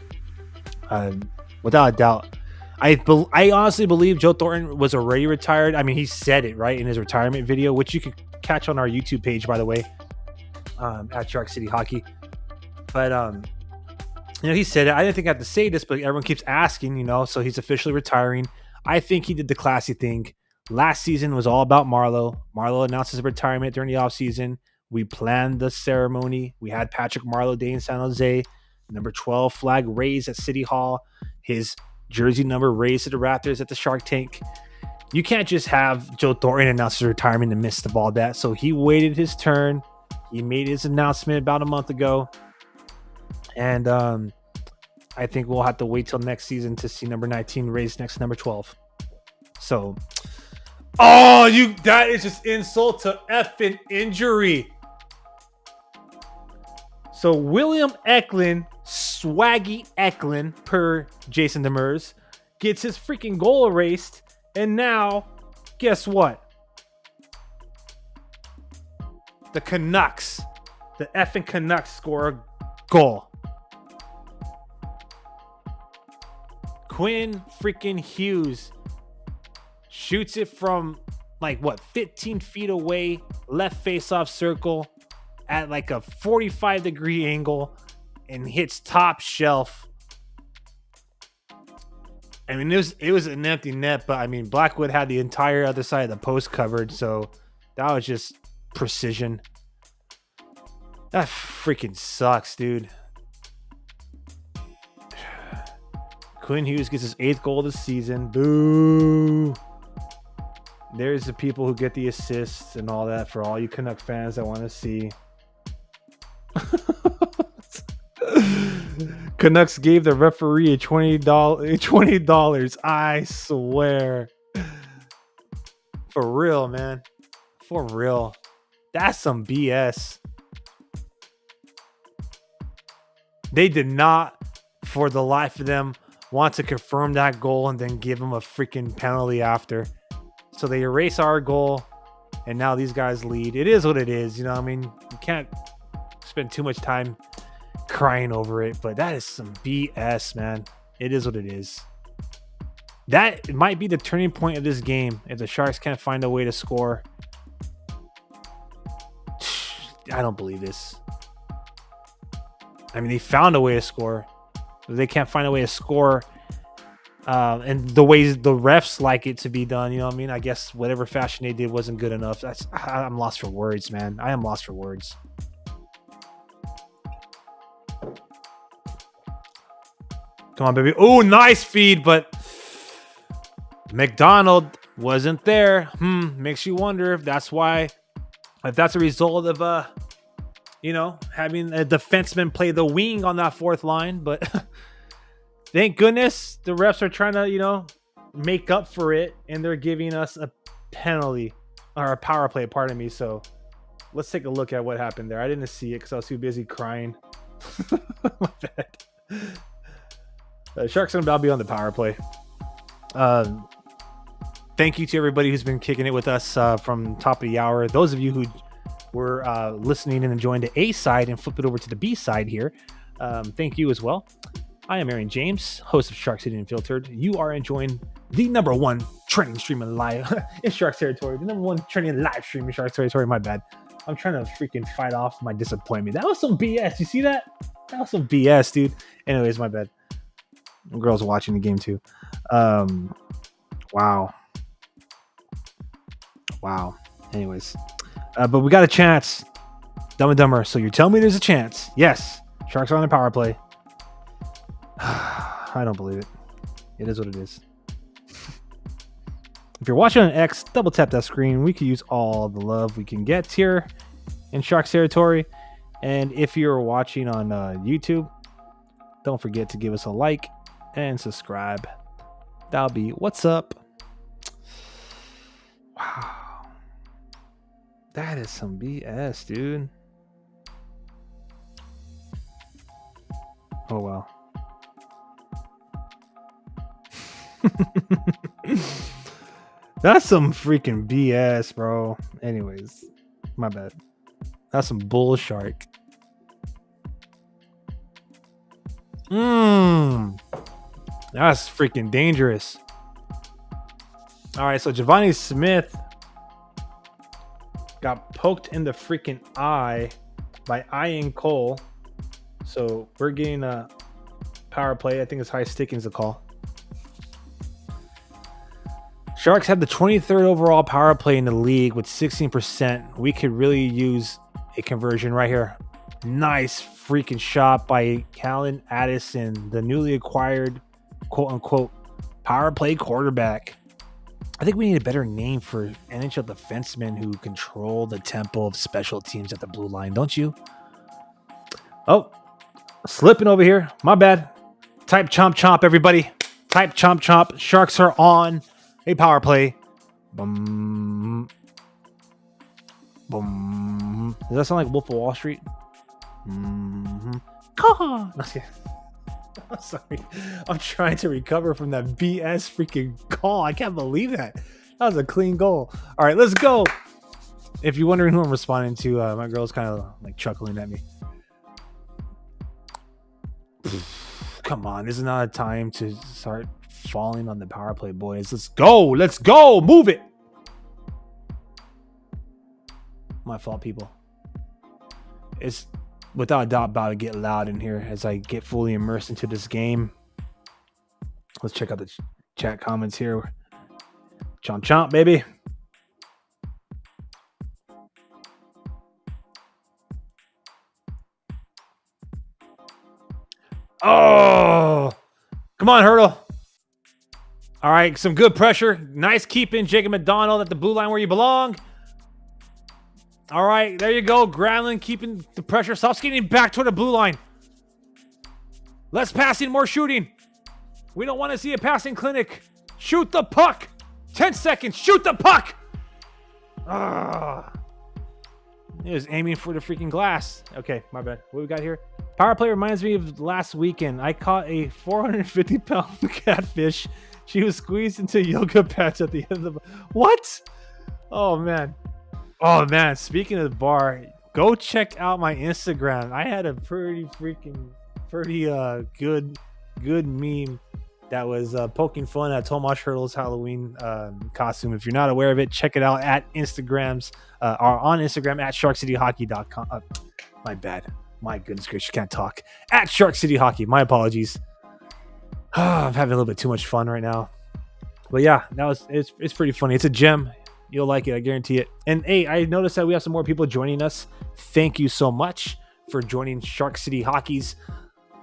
Without a doubt. I honestly believe Joe Thornton was already retired. I mean, he said it, right, in his retirement video, which you could catch on our YouTube page, by the way, at Shark City Hockey. But, he said it. I didn't think I had to say this, but everyone keeps asking, so he's officially retiring. I think he did the classy thing. Last season was all about Marlowe. Marlowe announced his retirement during the offseason. We planned the ceremony. We had Patrick Marlowe Day in San Jose. Number 12 flag raised at City Hall. His jersey number raised to the rafters at the Shark Tank. You can't just have Joe Thornton announce his retirement in the midst of all that. So he waited his turn. He made his announcement about a month ago. And I think we'll have to wait till next season to see number 19 raised next to number 12. So, that is just insult to effing injury. So William Eklund, Swaggy Eklund, per Jason Demers, gets his freaking goal erased. And now, guess what? The Canucks, the effing Canucks score a goal. Quinn freaking Hughes shoots it from 15 feet away, left face-off circle at like a 45-degree angle and hits top shelf. I mean, it was an empty net, but I mean, Blackwood had the entire other side of the post covered, so that was just precision. That freaking sucks, dude. Quinn Hughes gets his 8th goal of the season. Boo! There's the people who get the assists and all that for all you Canuck fans that want to see. Canucks gave the referee $20. I swear. For real, man. For real. That's some BS. They did not, for the life of them, want to confirm that goal and then give him a freaking penalty after. So they erase our goal, and now these guys lead. It is what it is, you can't spend too much time crying over it, but that is some BS, man. It is what it is. That might be the turning point of this game if the Sharks can't find a way to score. I don't believe this. I mean, they found a way to score. They can't find a way to score and the ways the refs like it to be done, I guess whatever fashion they did wasn't good enough. I'm lost for words, man. I am lost for words. Come on, baby. Oh, nice feed, but McDonald wasn't there. Makes you wonder if that's a result of having a defenseman play the wing on that fourth line. But thank goodness the refs are trying to, make up for it, and they're giving us a penalty or a power play, pardon me. So let's take a look at what happened there. I didn't see it because I was too busy crying. My bad. Sharks are about to be on the power play. Thank you to everybody who's been kicking it with us from top of the hour. Those of you who were listening and enjoying the A side and flip it over to the B side here, thank you as well. I am Aaron James, host of Shark City Unfiltered. You are enjoying the number one trending stream live in Sharks territory. The number one trending live stream in Sharks territory. My bad. I'm trying to freaking fight off my disappointment. That was some BS. You see that? That was some BS, dude. Anyways, my bad. The girls watching the game too. Wow. Wow. Anyways, but we got a chance. Dumb and Dumber. So you're telling me there's a chance? Yes. Sharks are on the power play. I don't believe it. It is what it is. If you're watching on X, double tap that screen. We could use all the love we can get here in Sharks territory. And if you're watching on YouTube, don't forget to give us a like and subscribe. That'll be what's up. Wow. That is some BS, dude. Oh, wow. That's some freaking BS, bro. Anyways, my bad. That's some bull shark. That's freaking dangerous. All right, so Giovanni Smith got poked in the freaking eye by Ian Cole. So we're getting a power play. I think it's high sticking's the call. Sharks had the 23rd overall power play in the league with 16%. We could really use a conversion right here. Nice freaking shot by Callan Addison, the newly acquired quote-unquote power play quarterback. I think we need a better name for NHL defensemen who control the tempo of special teams at the blue line, don't you? Oh, slipping over here. My bad. Type chomp chomp, everybody. Type chomp chomp. Sharks are on a power play. Boom. Boom. Does that sound like Wolf of Wall Street? Caw. I'm sorry. I'm trying to recover from that BS freaking call. I can't believe that. That was a clean goal. All right, let's go. If you're wondering who I'm responding to, my girl's kind of like chuckling at me. Come on, this is not a time to start falling on the power play, boys. Let's go. Let's go. Move it. My fault, people. It's without a doubt about to get loud in here as I get fully immersed into this game. Let's check out the chat comments here. Chomp chomp, baby. Oh, come on, Hurdle. All right, some good pressure. Nice keep in, Jacob McDonald at the blue line where you belong. All right, there you go. Granlund keeping the pressure. Stop skating back toward the blue line. Less passing, more shooting. We don't want to see a passing clinic. Shoot the puck. 10 seconds. Shoot the puck. He was aiming for the freaking glass. Okay, my bad. What we got here? Power play reminds me of last weekend. I caught a 450-pound catfish. She was squeezed into yoga pants at the end of the... What? Oh, man. Oh, man. Speaking of the bar, go check out my Instagram. I had a pretty good meme that was poking fun at Tomas Hurdle's Halloween costume. If you're not aware of it, check it out at Instagrams or on Instagram at sharkcityhockey.com. My bad. My goodness gracious, can't talk. At Shark City Hockey. My apologies. I'm having a little bit too much fun right now. But yeah, it's pretty funny. It's a gem. You'll like it, I guarantee it. And hey, I noticed that we have some more people joining us. Thank you so much for joining Shark City Hockey's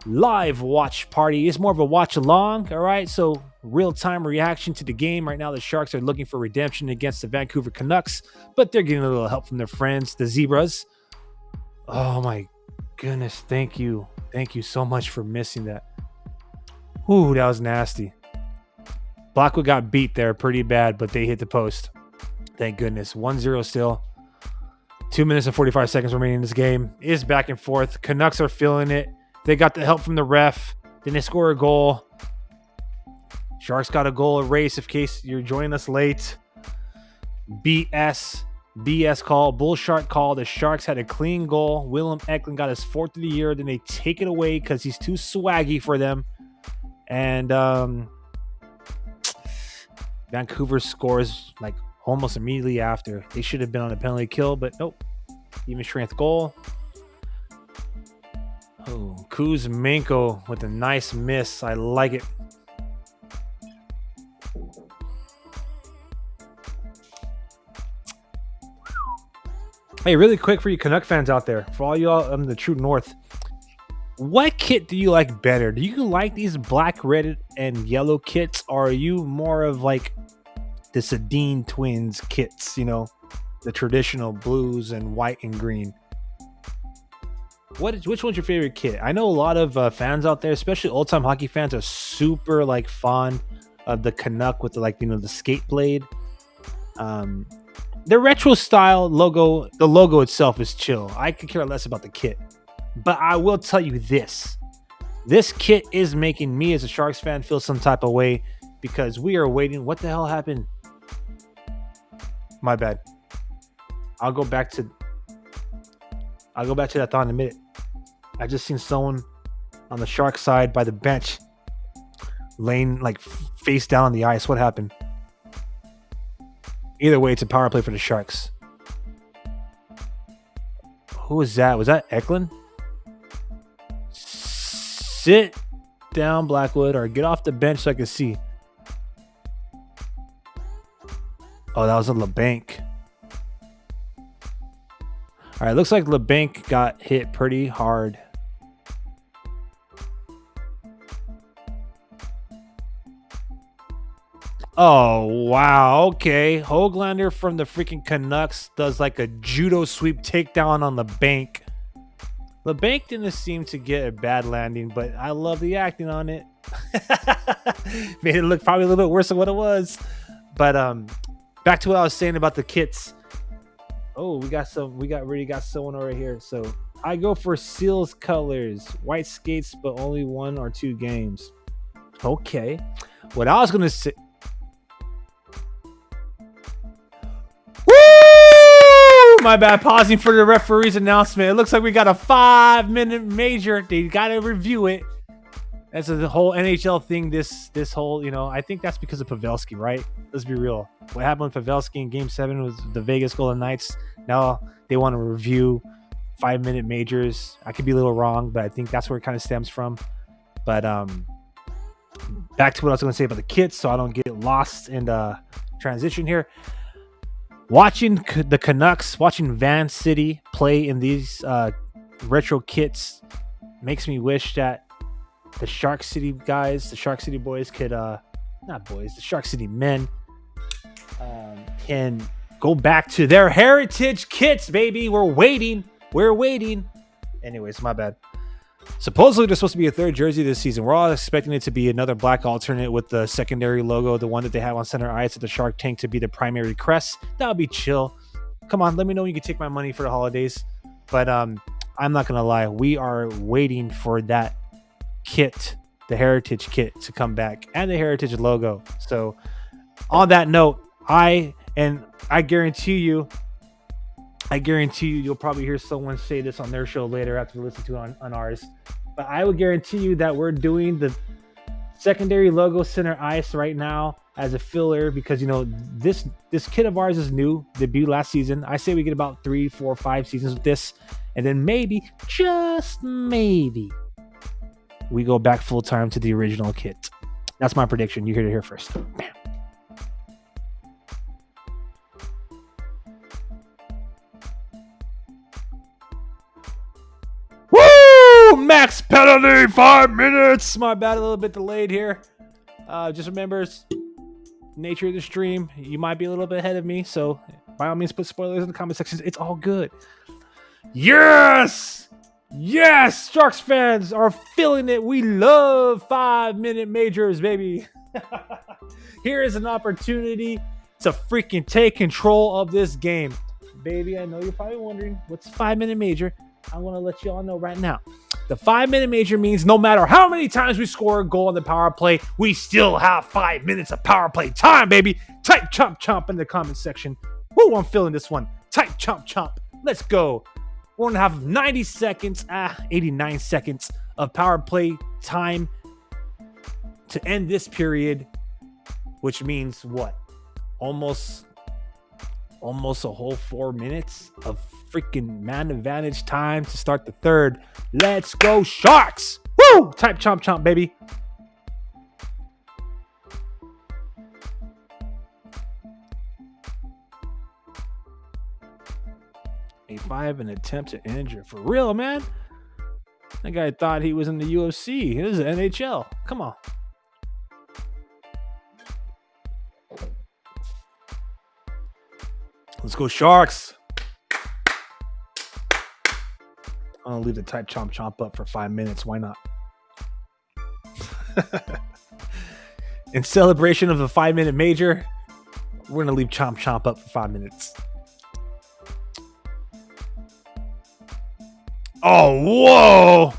live watch party. It's more of a watch along, all right? So real-time reaction to the game. Right now, the Sharks are looking for redemption against the Vancouver Canucks, but they're getting a little help from their friends, the Zebras. Oh my goodness, thank you. Thank you so much for missing that. Ooh, that was nasty. Blackwood got beat there pretty bad, but they hit the post. Thank goodness. 1-0 still. 2 minutes and 45 seconds remaining in this game. It is back and forth. Canucks are feeling it. They got the help from the ref. Then they score a goal. Sharks got a goal erased in case you're joining us late. BS call. Bull shark call. The Sharks had a clean goal. Willem Eklund got his 4th of the year. Then they take it away because he's too swaggy for them. And Vancouver scores like almost immediately after. They should have been on a penalty kill, but nope. Even strength goal. Oh, Kuzmenko with a nice miss. I like it. Hey, really quick for you Canuck fans out there, for all y'all in the true north, what kit do you like better? Do you like these black, red, and yellow kits, or are you more of like the Sedin twins kits? You know, the traditional blues and white and green. Which one's your favorite kit? I know a lot of fans out there, especially old time hockey fans, are super like fond of the Canuck with the like the skate blade. Um, the retro style logo, the logo itself is chill. I could care less about the kit, but I will tell you this: this kit is making me as a Sharks fan feel some type of way because we are waiting. What the hell happened? My bad. I'll go back to that thought in a minute. I just seen someone on the Shark side by the bench laying like face down on the ice. What happened? Either way, it's a power play for the Sharks. Who was that? Was that Eklund? Sit down, Blackwood, or get off the bench so I can see. Oh, that was a LeBanc. All right, looks like LeBanc got hit pretty hard. Oh, wow. Okay. Hoglander from the freaking Canucks does like a judo sweep takedown on LeBanc. LeBanc didn't seem to get a bad landing, but I love the acting on it. Made it look probably a little bit worse than what it was. But back to what I was saying about the kits. Oh, we got someone over here. So I go for Seals colors, white skates, but only 1 or 2 games. Okay. What I was gonna say. Woo! My bad. Pausing for the referee's announcement. It looks like we got a 5-minute major. They gotta review it. That's the whole NHL thing. This whole, I think that's because of Pavelski, right? Let's be real. What happened with Pavelski in Game 7 was the Vegas Golden Knights. Now they want to review 5-minute majors. I could be a little wrong, but I think that's where it kind of stems from. But back to what I was going to say about the kits, so I don't get lost in the transition here. Watching the Canucks, watching Van City play in these retro kits makes me wish that the Shark City guys, the Shark City boys could, not boys, the Shark City men can go back to their heritage kits, baby. We're waiting. Anyways, my bad. Supposedly, there's supposed to be a 3rd jersey this season. We're all expecting it to be another black alternate with the secondary logo, the one that they have on center ice at the Shark Tank to be the primary crest. That would be chill. Come on, let me know when you can take my money for the holidays. But I'm not going to lie. We are waiting for that kit, the heritage kit, to come back and the heritage logo. So on that note, I guarantee you you'll probably hear someone say this on their show later after you listen to it on ours, but I would guarantee you that we're doing the secondary logo center ice right now as a filler because this kit of ours is new, debuted last season. I say we get about 3, 4, 5 seasons with this, and then maybe, just maybe, we go back full time to the original kit. That's my prediction. You heard it here first. Bam. Woo! Max penalty, 5 minutes. My bad, a little bit delayed here. Just remember, nature of the stream. You might be a little bit ahead of me, so by all means, put spoilers in the comment sections. It's all good. Yes! Yes, Sharks fans are feeling it. We love 5-minute majors, baby. Here is an opportunity to freaking take control of this game. Baby, I know you're probably wondering, what's a 5-minute major? I want to let you all know right now. The 5-minute major means no matter how many times we score a goal on the power play, we still have 5 minutes of power play time, baby. Type chomp chomp in the comment section. Woo, I'm feeling this one. Type chomp chomp. Let's go. We're going to have 89 seconds of power play time to end this period, which means what? Almost a whole 4 minutes of freaking man advantage time to start the third. Let's go, Sharks! Woo! Type chomp chomp, baby. Hey, 25 and attempt to injure. For real, man. That guy thought he was in the UFC. This is the NHL. Come on. Let's go Sharks. I'm going to leave the type chomp chomp up for 5 minutes. Why not? In celebration of the 5-minute major, we're going to leave chomp chomp up for 5 minutes. Oh, whoa.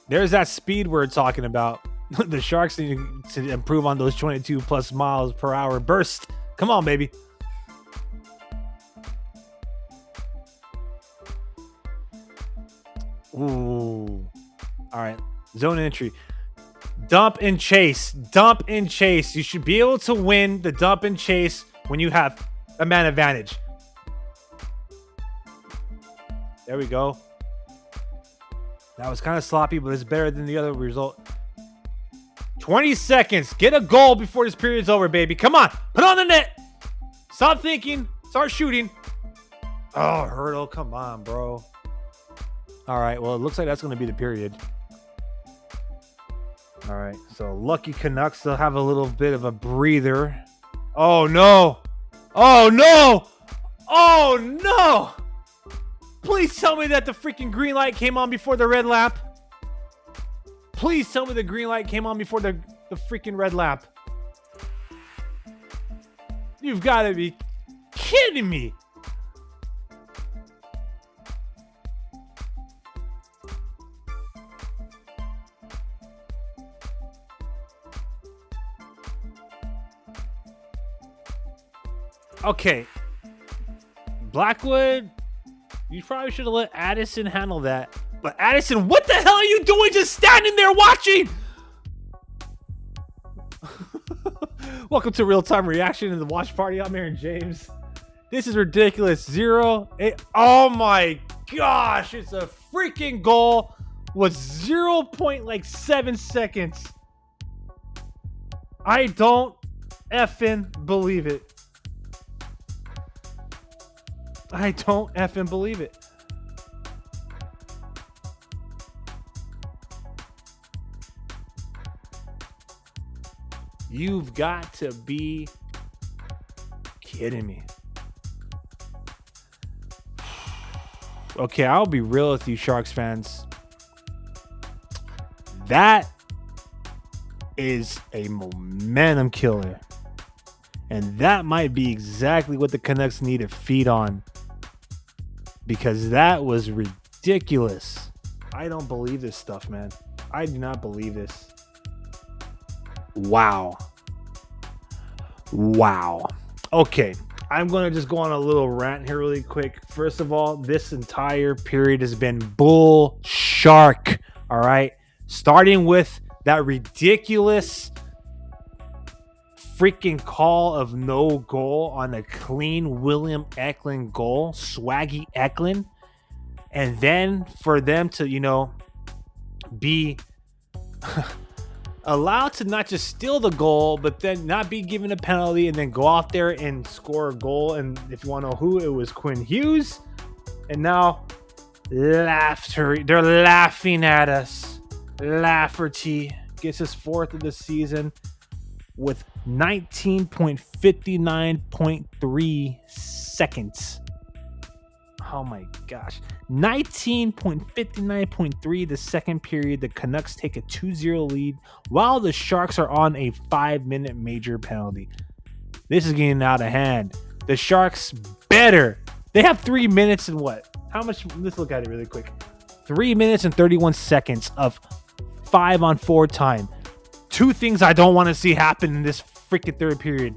There's that speed we're talking about. The Sharks need to improve on those 22 plus miles per hour bursts. Come on, baby. Ooh. All right. Zone entry. Dump and chase. Dump and chase. You should be able to win the dump and chase when you have a man advantage. There we go. That was kind of sloppy, but it's better than the other result. 20 seconds. Get a goal before this period's over, baby. Come on. Put on the net. Stop thinking. Start shooting. Oh, hurdle. Come on, bro. All right. Well, it looks like that's going to be the period. All right. So lucky Canucks. They'll have a little bit of a breather. Oh, no. Oh, no. Oh, no. Please tell me that the freaking green light came on before the red lap. Please tell me the green light came on before the freaking red lap. You've got to be kidding me. Okay. Blackwood, you probably should have let Addison handle that. But Addison, what the hell are you doing just standing there watching? Welcome to Real-Time Reaction to the Watch Party. I'm Aaron James. This is ridiculous. 0-8. Oh my gosh. It's a freaking goal with 0.7 seconds. I don't effing believe it. I don't effing believe it. You've got to be kidding me. Okay, I'll be real with you, Sharks fans. That is a momentum killer. And that might be exactly what the Canucks need to feed on. Because that was ridiculous. I don't believe this stuff, man. I do not believe this. Wow. Wow. Okay. I'm going to just go on a little rant here really quick. First of all, this entire period has been bull shark. All right. Starting with that ridiculous freaking call of no goal on a clean William Eklund goal. Swaggy Eklund. And then for them to, be allowed to not just steal the goal, but then not be given a penalty and then go out there and score a goal. And if you want to know who, it was Quinn Hughes. And now laughter. They're laughing at us. Lafferty gets his 4th of the season with 19.59.3 seconds. Oh my gosh. 19.59.3 the second period. The Canucks take a 2-0 lead while the Sharks are on a 5-minute major penalty. This is getting out of hand. The Sharks better. They have 3 minutes and what? How much? Let's look at it really quick. 3 minutes and 31 seconds of 5-on-4 time. 2 things I don't want to see happen in this freaking third period.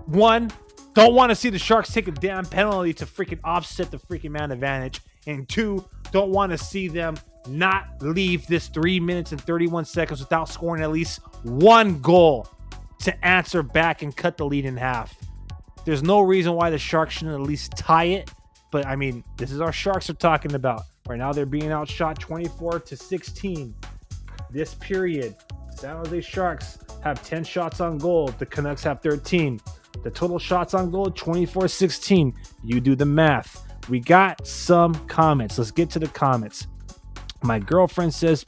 1, don't want to see the Sharks take a damn penalty to freaking offset the freaking man advantage. And 2, don't want to see them not leave this 3 minutes and 31 seconds without scoring at least 1 goal to answer back and cut the lead in half. There's no reason why the Sharks shouldn't at least tie it. But, I mean, this is our Sharks we're talking about. Right now, they're being outshot 24-16. This period, San Jose Sharks have 10 shots on goal. The Canucks have 13. The total shots on goal, 24-16. You do the math. we got some comments. Let's get to the comments. My girlfriend says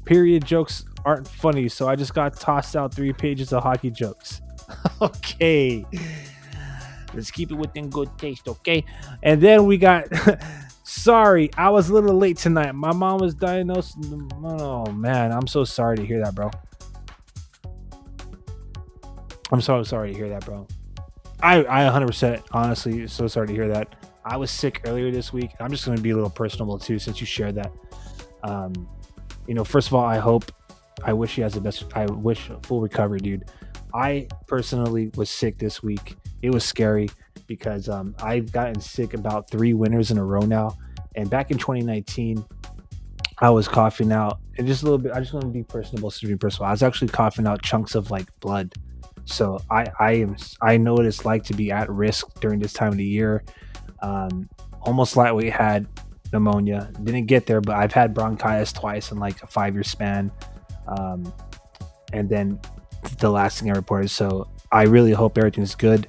period jokes aren't funny, so I just got tossed out 3 pages of hockey jokes. Okay. Let's keep it within good taste, okay? And then we got, sorry, I was a little late tonight. My mom was diagnosed. Oh, man, I'm so sorry to hear that, bro. I'm so sorry to hear that, bro. I 100%, honestly, so sorry to hear that. I was sick earlier this week. I'm just going to be a little personable, too, since you shared that. First of all, I wish he has the best. I wish full recovery, dude. I personally was sick this week. It was scary because I've gotten sick about 3 winters in a row now. And back in 2019, I was coughing out, and just a little bit. I just want to be personable. I was actually coughing out chunks of like blood. So I know what it's like to be at risk during this time of the year. Almost like we had pneumonia. Didn't get there, but I've had bronchitis twice in like a 5-year span. And then the last thing I reported. So I really hope everything's good.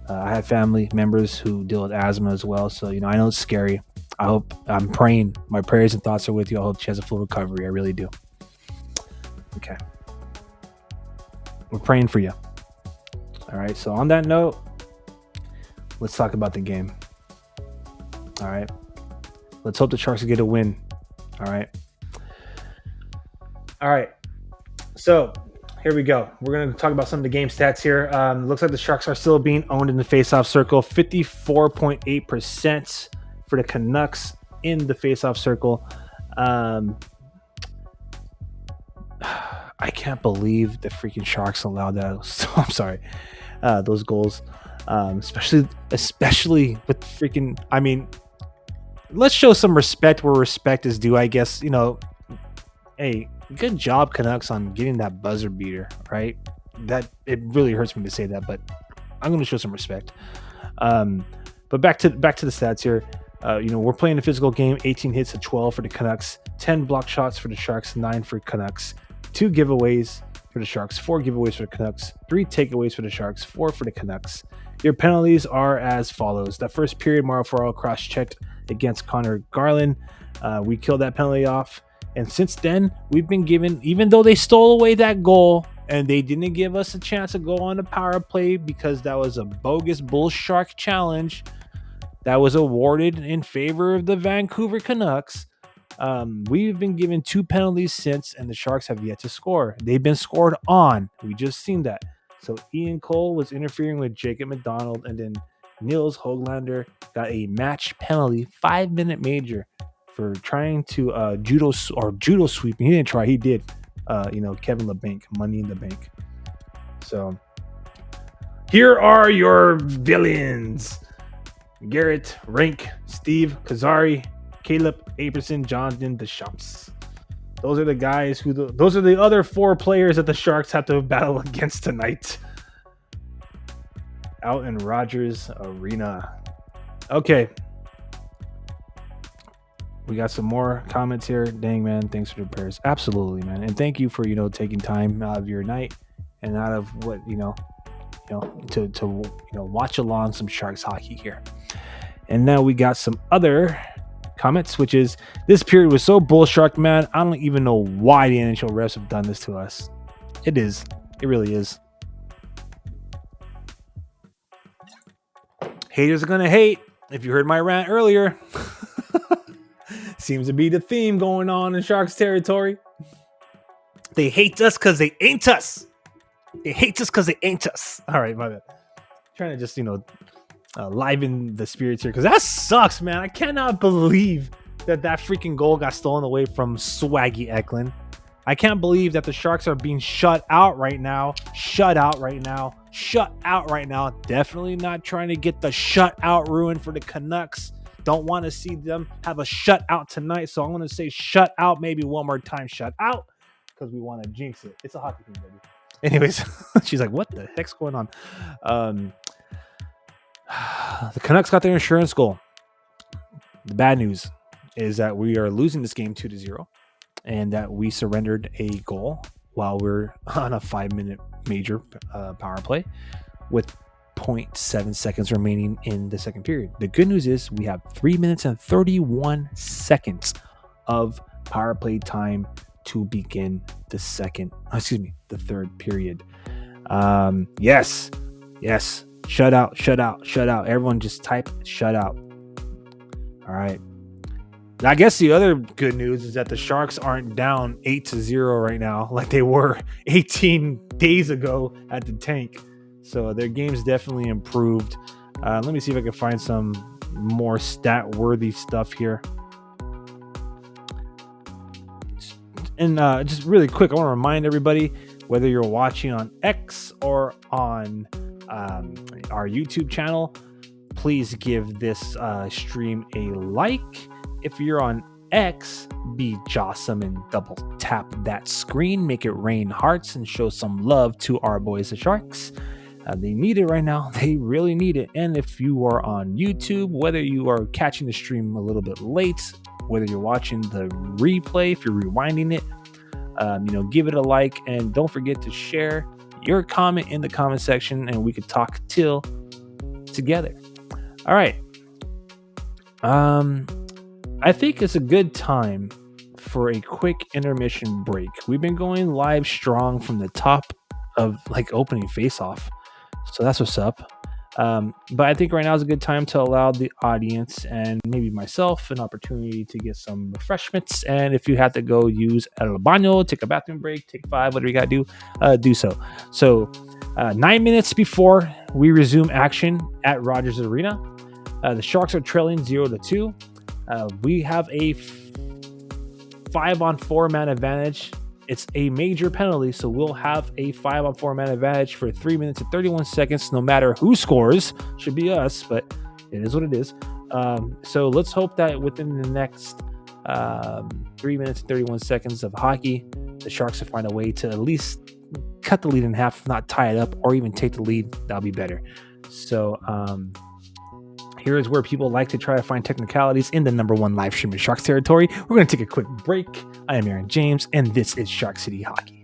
I have family members who deal with asthma as well. So, I know it's scary. I'm praying. My prayers and thoughts are with you. I hope she has a full recovery. I really do. Okay. We're praying for you. All right. So on that note, let's talk about the game. All right. Let's hope the Sharks get a win. All right. So here we go. We're going to talk about some of the game stats here. Looks like the Sharks are still being owned in the faceoff circle. 54.8% for the Canucks in the faceoff circle. I can't believe the freaking Sharks allowed that. So, I'm sorry. Those goals. Especially with freaking... I mean, let's show some respect where respect is due, I guess. Hey, good job, Canucks, on getting that buzzer beater, right? That it really hurts me to say that, but I'm going to show some respect. But back to the stats here. We're playing a physical game. 18 hits to 12 for the Canucks. 10 block shots for the Sharks. 9 for Canucks. 2 giveaways for the Sharks. 4 giveaways for the Canucks. 3 takeaways for the Sharks. 4 for the Canucks. Your penalties are as follows. That first period, Mario Ferraro cross-checked against Connor Garland. We killed that penalty off. And since then, we've been given, even though they stole away that goal and they didn't give us a chance to go on the power play because that was a bogus Bull Shark challenge that was awarded in favor of the Vancouver Canucks. We've been given 2 penalties since, and the Sharks have yet to score. They've been scored on. We just seen that. So Ian Cole was interfering with Jacob McDonald, and then Nils Höglander got a match penalty, 5-minute major, for trying to judo sweep. He didn't try. He did. Kevin LeBanc, Money in the Bank. So here are your villains: Garrett, Rink, Steve, Kazari, Caleb, Aperson, Jonathan, Deschamps. Those are the guys those are the other 4 players that the Sharks have to battle against tonight out in Rogers Arena. Okay. We got some more comments here. Dang, man. Thanks for the prayers. Absolutely, man. And thank you for, taking time out of your night and out of what, to watch along some Sharks hockey here. And now we got some other comments, which is, this period was so bull shark, man. I don't even know why the NHL refs have done this to us. It really is. Haters are gonna hate. If you heard my rant earlier, seems to be the theme going on in Sharks territory. They hate us because they ain't us. They hate us because they ain't us. All right, my bad. Trying to just liven the spirits here, because that sucks, man. I cannot believe that freaking goal got stolen away from Swaggy Eklund. I can't believe that the Sharks are being shut out right now. Definitely not trying to get the shutout ruined for the Canucks. Don't want to see them have a shutout tonight. So I'm going to say shut out maybe one more time. Shut out, because we want to jinx it. It's a hockey thing, baby. Anyways, she's like, what the heck's going on? The Canucks got their insurance goal. The bad news is that we are losing this game 2-0, and that we surrendered a goal while we're on a 5-minute major power play with 3.7 seconds remaining in the second period. The good news is we have 3 minutes and 31 seconds of power play time to begin the third period. Yes. Shut out. Everyone just type shut out. All right. I guess the other good news is that the Sharks aren't down 8-0 right now like they were 18 days ago at the tank. So their game's definitely improved. Let me see if I can find some more stat-worthy stuff here. And just really quick, I want to remind everybody, whether you're watching on X or on our YouTube channel, please give this stream a like. If you're on X, be jawsome and double tap that screen, make it rain hearts, and show some love to our boys, the Sharks. They need it right now. They really need it. And if you are on YouTube, whether you are catching the stream a little bit late, whether you're watching the replay, if you're rewinding it, give it a like, and don't forget to share your comment in the comment section, and we could talk till together. All right. I think it's a good time for a quick intermission break. We've been going live strong from the top of opening face-off, so that's what's up. But I think right now is a good time to allow the audience and maybe myself an opportunity to get some refreshments. And if you have to go use el baño, take a bathroom break, take 5, whatever you got to do so. So 9 minutes before we resume action at Rogers Arena, the Sharks are trailing 0-2. We have a 5-on-4 man advantage. It's a major penalty, so we'll have a 5-on-4 man advantage for 3 minutes and 31 seconds, no matter who scores. Should be us, but it is what it is. So let's hope that within the next 3 minutes and 31 seconds of hockey, the Sharks will find a way to at least cut the lead in half, if not tie it up, or even take the lead. That'll be better. So here is where people like to try to find technicalities in the number one live stream in Sharks territory. We're going to take a quick break. I am Aaron James, and this is Shark City Hockey.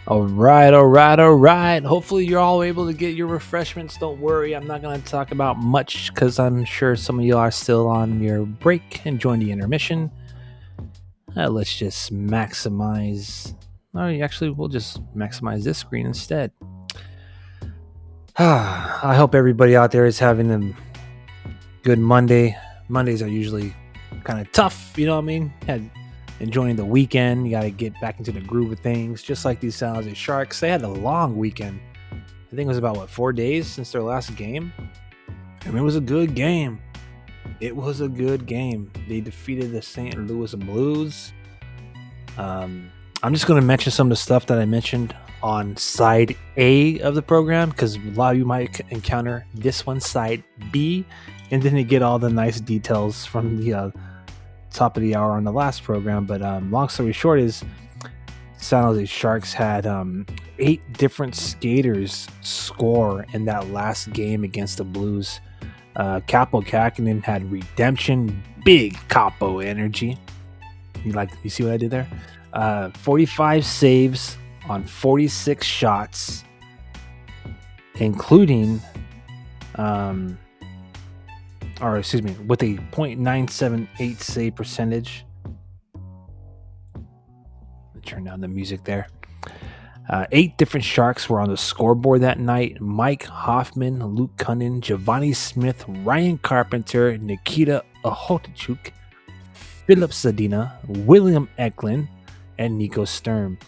All right, all right, all right. Hopefully, you're all able to get your refreshments. Don't worry, I'm not going to talk about much because I'm sure some of you are still on your break enjoying the intermission. Let's just maximize. Actually, we'll just maximize this screen instead. I hope everybody out there is having a good Monday. Mondays are usually kind of tough, you know what I mean? Enjoying the weekend. You got to get back into the groove of things, just like these San Jose Sharks. They had a long weekend. I think it was about 4 days since their last game. And it was a good game. It was a good game. They defeated the St. Louis Blues. I'm just going to mention some of the stuff that I mentioned on side A of the program, because a lot of you might encounter this one, side B, and then you get all the nice details from the top of the hour on the last program. But long story short is San Jose Sharks had 8 different skaters score in that last game against the Blues. Capo Kakinen had redemption, big Capo energy. You see what I did there? 45 saves on 46 shots, including with a .978 save percentage. Turn down the music there. 8 different Sharks were on the scoreboard that night. Mike Hoffman, Luke Cunnin, Giovanni Smith, Ryan Carpenter, Nikita Ahotchuk, Philip Zadina, William Eklund, and Nico Sturm.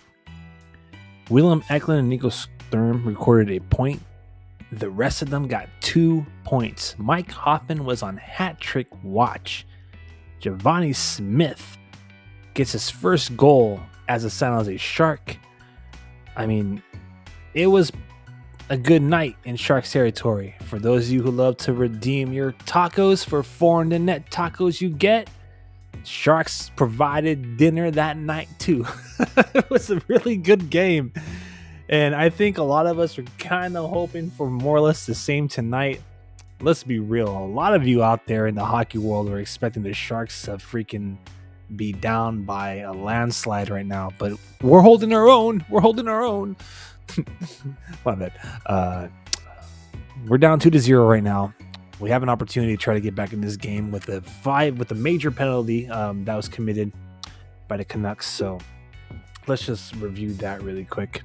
William Eklund and Nico Sturm recorded a point. The rest of them got 2 points. Mike Hoffman was on hat trick watch. Giovanni Smith gets his first goal as a San Jose Shark. I mean, it was a good night in Sharks territory. For those of you who love to redeem your tacos for foreign to net tacos you get, Sharks provided dinner that night too. It was a really good game. And I think a lot of us are kind of hoping for more or less the same tonight. Let's be real. A lot of you out there in the hockey world are expecting the Sharks to freaking be down by a landslide right now. But we're holding our own. We're holding our own. My bad. We're down 2-0 right now. We have an opportunity to try to get back in this game with a major penalty that was committed by the Canucks. So let's just review that really quick.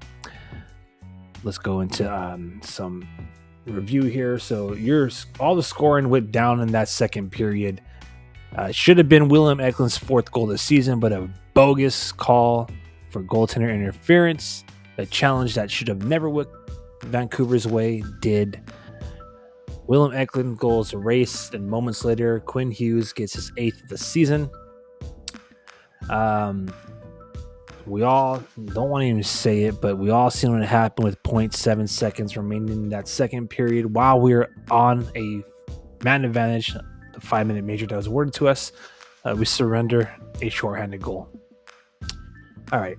Let's go into some review here. So all the scoring went down in that second period. Should have been William Eklund's 4th goal this season, but a bogus call for goaltender interference. A challenge that should have never went Vancouver's way did. William Eklund goals erased, and moments later, Quinn Hughes gets his 8th of the season. We all don't want to even say it, but we all seen what happened with 0.7 seconds remaining in that second period. While we were on a man advantage, the 5-minute major that was awarded to us, we surrender a shorthanded goal. All right,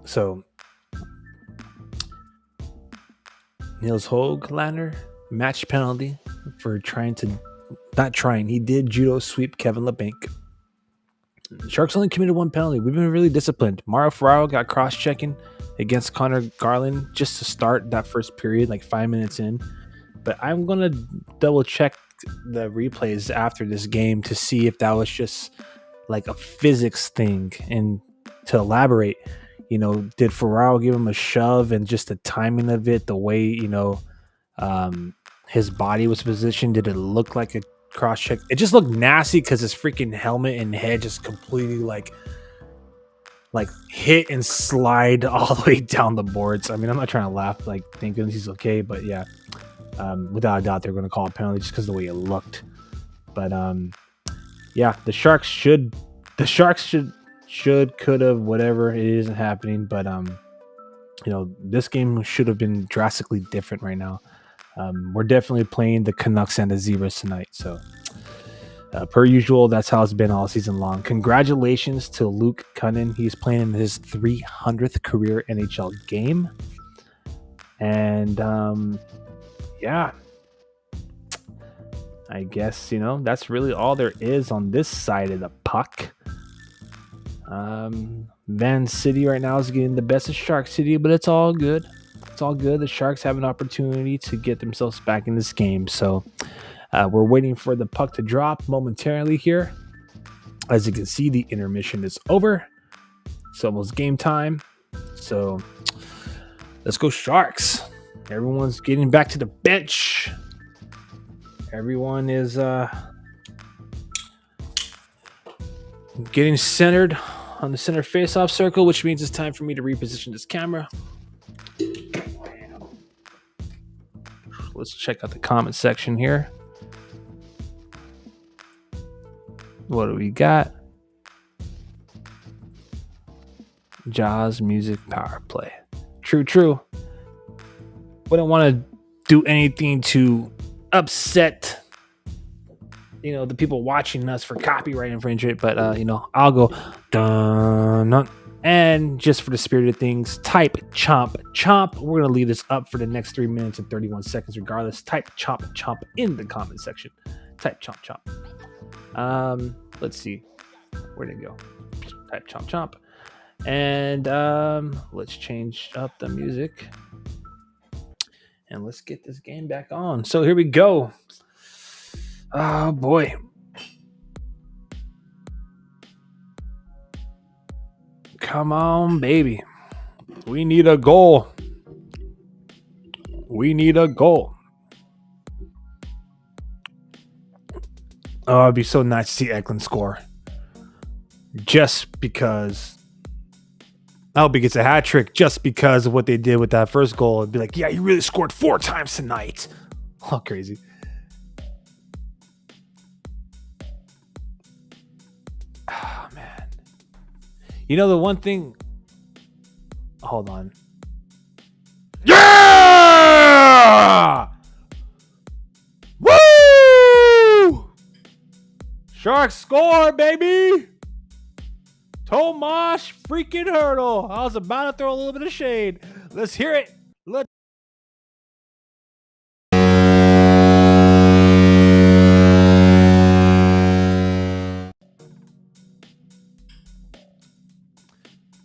so Nils Höglander, match penalty for he did judo sweep Kevin LeBanc. Sharks only committed 1 penalty. We've been really disciplined. Mario Ferraro got cross-checking against Connor Garland just to start that first period, like 5 minutes in. But I'm going to double-check the replays after this game to see if that was just like a physics thing. And to elaborate, did Ferraro give him a shove, and just the timing of it, the way, his body was positioned, did it look like a cross check? It just looked nasty because his freaking helmet and head just completely like hit and slide all the way down the boards. I mean, I'm not trying to laugh, like, thank goodness he's okay, but yeah, without a doubt they're going to call a penalty just because of the way it looked. But yeah, the Sharks should could have, whatever. It isn't happening, but this game should have been drastically different right now. We're definitely playing the Canucks and the Zebras tonight. So, per usual, that's how it's been all season long. Congratulations to Luke Cunnin. He's playing in his 300th career NHL game. And, yeah, I guess, that's really all there is on this side of the puck. Van City right now is getting the best of Shark City, but it's all good. It's all good. The Sharks have an opportunity to get themselves back in this game. So we're waiting for the puck to drop momentarily here. As you can see, the intermission is over. It's almost game time. So let's go Sharks. Everyone's getting back to the bench. Everyone is getting centered on the center face-off circle, which means it's time for me to reposition this camera. Let's check out the comment section here. What do we got? Jaws music power play. True. Wouldn't want to do anything to upset the people watching us for copyright infringement, but I'll go dun, and just for the spirit of things, type chomp. We're gonna leave this up for the next 3 minutes and 31 seconds regardless. Type chomp in the comment section. Type chomp. Let's see, where'd it go? Type chomp, and let's change up the music and let's get this game back on. So here we go. Oh boy. Come on, baby. We need a goal. Oh, it'd be so nice to see Eklund score. Just because. I hope he gets a hat trick just because of what they did with that first goal. It'd be like, yeah, you really scored 4 times tonight. Oh, crazy. Oh, man. The one thing. Hold on. Yeah! Woo! Sharks score, baby! Tomas freaking Hurdle. I was about to throw a little bit of shade. Let's hear it.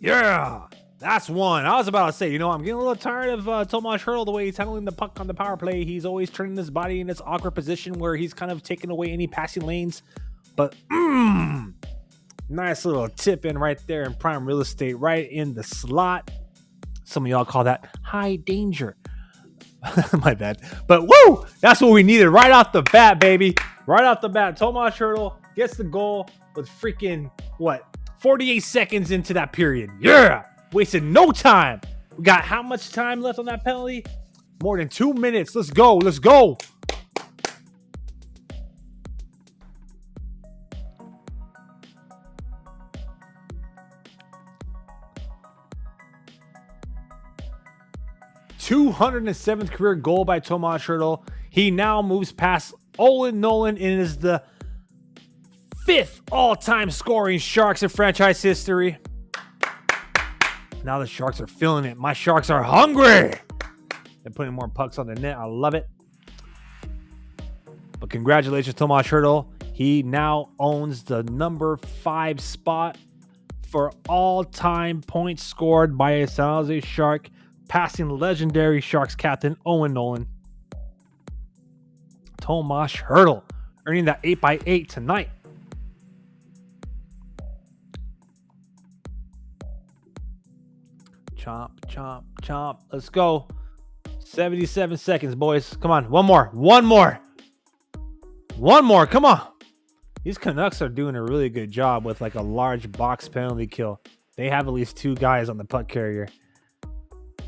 Yeah, that's one. I was about to say, I'm getting a little tired of Tomas Hurdle, the way he's handling the puck on the power play. He's always turning his body in this awkward position where he's kind of taking away any passing lanes. But, nice little tip in right there in prime real estate, right in the slot. Some of y'all call that high danger. My bad. But woo! That's what we needed right off the bat, baby. Right off the bat. Tomas Hurdle gets the goal with freaking, 48 seconds into that period. Yeah! Wasted no time. We got how much time left on that penalty? More than 2 minutes. Let's go. 207th career goal by Tomas Hurdle. He now moves past Olin Nolan and is the 5th all-time scoring Sharks in franchise history. Now the Sharks are feeling it. My Sharks are hungry. They're putting more pucks on the net. I love it. But congratulations, Tomas Hurdle. He now owns the number 5 spot for all-time points scored by a San Jose Shark, passing legendary Sharks captain Owen Nolan. Tomas Hurdle earning that 8x8 tonight. Chomp. Let's go. 77 seconds, boys. Come on. One more. Come on. These Canucks are doing a really good job with a large box penalty kill. They have at least 2 guys on the puck carrier.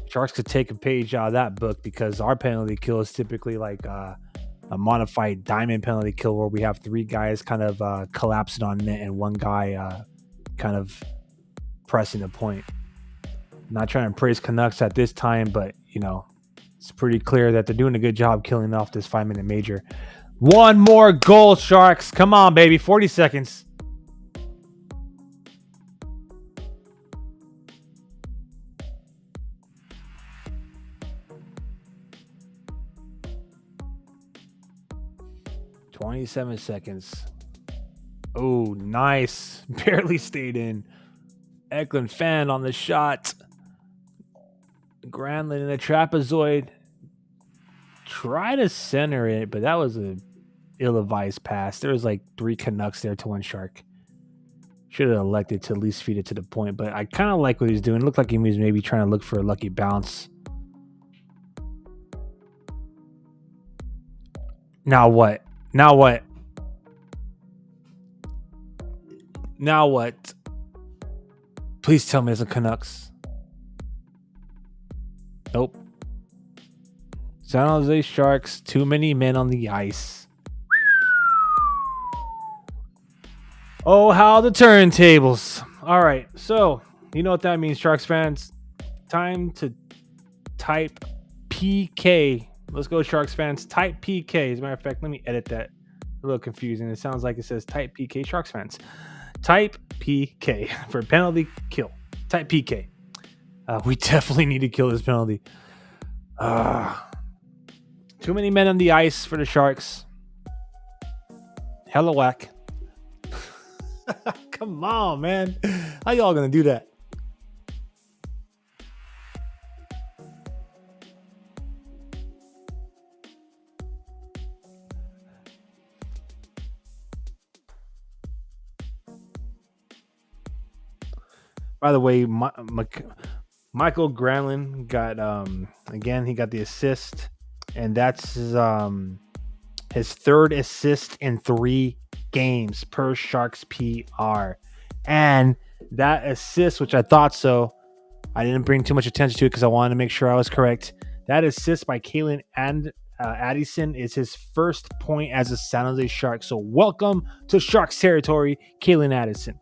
Sharks could take a page out of that book because our penalty kill is typically a modified diamond penalty kill where we have 3 guys kind of collapsing on net and 1 guy kind of pressing the point. Not trying to praise Canucks at this time, but it's pretty clear that they're doing a good job killing off this 5-minute major. One more goal, Sharks. Come on, baby. 40 seconds. $27 seconds. Oh, nice. Barely stayed in. Eklund fan on the shot. Granlund in a trapezoid. Try to center it, but that was a ill-advised pass. There was like 3 Canucks there to 1 Shark. Should have elected to at least feed it to the point, but I kind of like what he's doing. It looked like he was maybe trying to look for a lucky bounce. Now what? Now what? Now what? Please tell me it's a Canucks. Nope. San Jose Sharks, too many men on the ice. Oh, how the turntables. All right, so you know what that means, Sharks fans. Time to type PK. Let's go, Sharks fans. Type PK. As a matter of fact, let me edit that. A little confusing. It sounds like it says type PK, Sharks fans. Type PK for penalty kill. Type PK. We definitely need to kill this penalty. Too many men on the ice for the Sharks. Hella whack. Come on, man. How y'all gonna do that? By the way, Michael Granlund got again, he got the assist, and that's his 3rd assist in 3 games per Sharks PR. And that assist, which I thought so, I didn't bring too much attention to it because I wanted to make sure I was correct. That assist by Calen and Addison is his first point as a San Jose Shark. So welcome to Sharks territory, Calen Addison.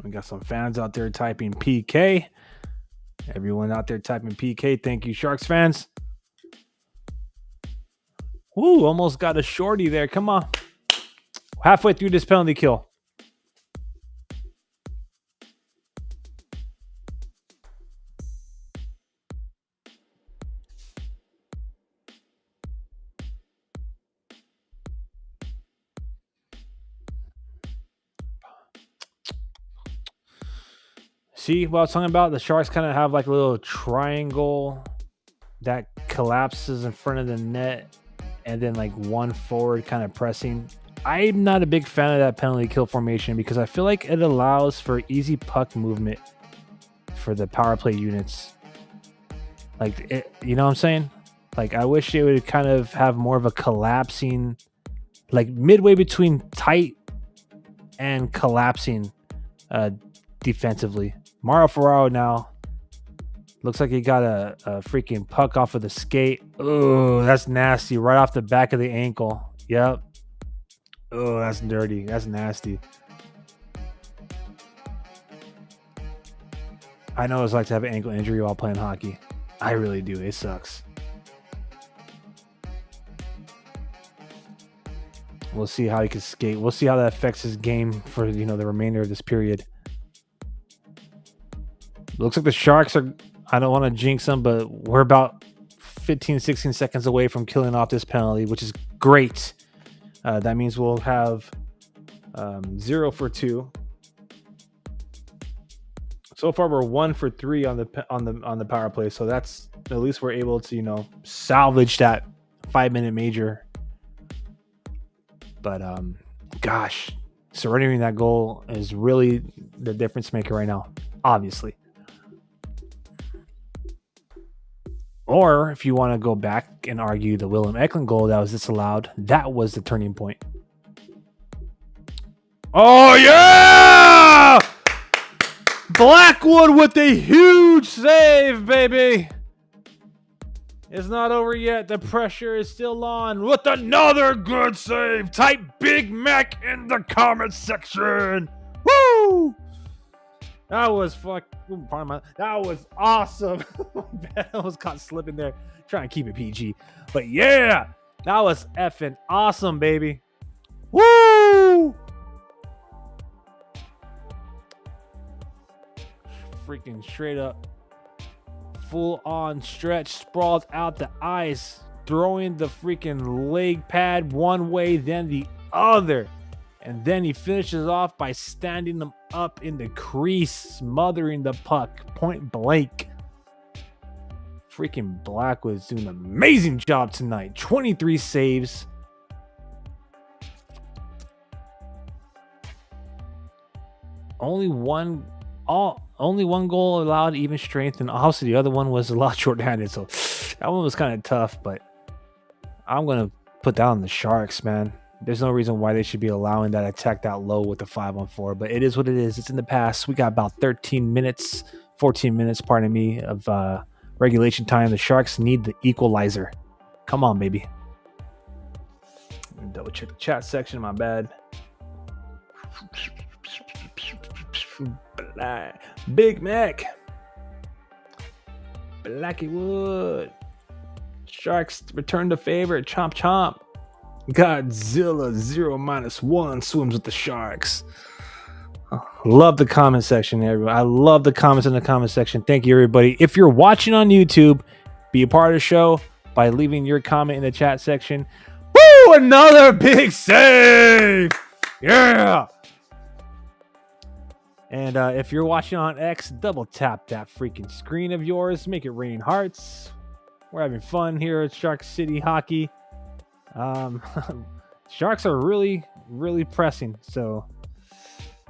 We got some fans out there typing PK. Everyone out there typing PK. Thank you, Sharks fans. Woo, almost got a shorty there. Come on. Halfway through this penalty kill. See what I was talking about? The Sharks kind of have like a little triangle that collapses in front of the net and then like one forward kind of pressing. I'm not a big fan of that penalty kill formation because I feel like it allows for easy puck movement for the power play units. Like, it, you know what I'm saying? Like, I wish they would kind of have more of a collapsing, like midway between tight and collapsing defensively. Mario Ferraro now looks like he got a freaking puck off of the skate. Oh, that's nasty. Right off the back of the ankle. Yep. Oh, that's dirty. That's nasty. I know what it's like to have an ankle injury while playing hockey. I really do. It sucks. We'll see how he can skate. We'll see how that affects his game for, you know, the remainder of this period. Looks like the Sharks are, I don't want to jinx them, but we're about 15, 16 seconds away from killing off this penalty, which is great. That means we'll have 0 for 2. So far, we're 1 for 3 on the power play. So that's, at least we're able to, you know, salvage that 5-minute major. But gosh, surrendering that goal is really the difference maker right now, obviously. Or if you want to go back and argue the Willem Eklund goal that was disallowed, that was the turning point. Oh, yeah! Blackwood with a huge save, baby. It's not over yet. The pressure is still on with another good save. Type Big Mac in the comment section. Woo! That was that was awesome. I almost caught slipping there. Trying to keep it PG. But yeah, that was effing awesome, baby. Woo! Freaking straight up. Full on stretch, sprawled out the ice, throwing the freaking leg pad one way, then the other. And then he finishes off by standing them up in the crease, smothering the puck, point blank. Freaking Blackwood's doing an amazing job tonight. 23 saves. Only one goal allowed even strength, and obviously the other one was a lot shorthanded. So that one was kind of tough, but I'm gonna put that on the Sharks, man. There's no reason why they should be allowing that attack that low with the 5-on-4, but it is what it is. It's in the past. We got about 14 minutes, pardon me, of regulation time. The Sharks need the equalizer. Come on, baby. Double check the chat section. My bad. Big Mac. Blackie Wood. Sharks return the favor. Chomp chomp. Godzilla 0-1 swims with the Sharks. Love the comment section, everyone. I love the comments in the comment section. Thank you, everybody. If you're watching on YouTube, be a part of the show by leaving your comment in the chat section. Woo! Another big save! Yeah! And if you're watching on X, double tap that freaking screen of yours. Make it rain hearts. We're having fun here at Shark City Hockey. Sharks are really, really pressing. So,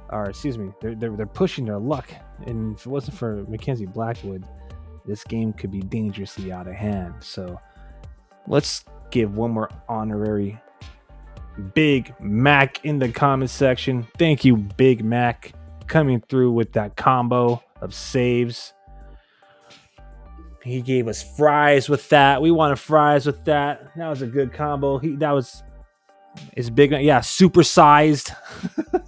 or excuse me, they're pushing their luck. And if it wasn't for Mackenzie Blackwood, this game could be dangerously out of hand. So, let's give one more honorary Big Mac in the comment section. Thank you, Big Mac, coming through with that combo of saves. He gave us fries with that. We wanted fries with that. That was a good combo. That was his big, yeah, super sized.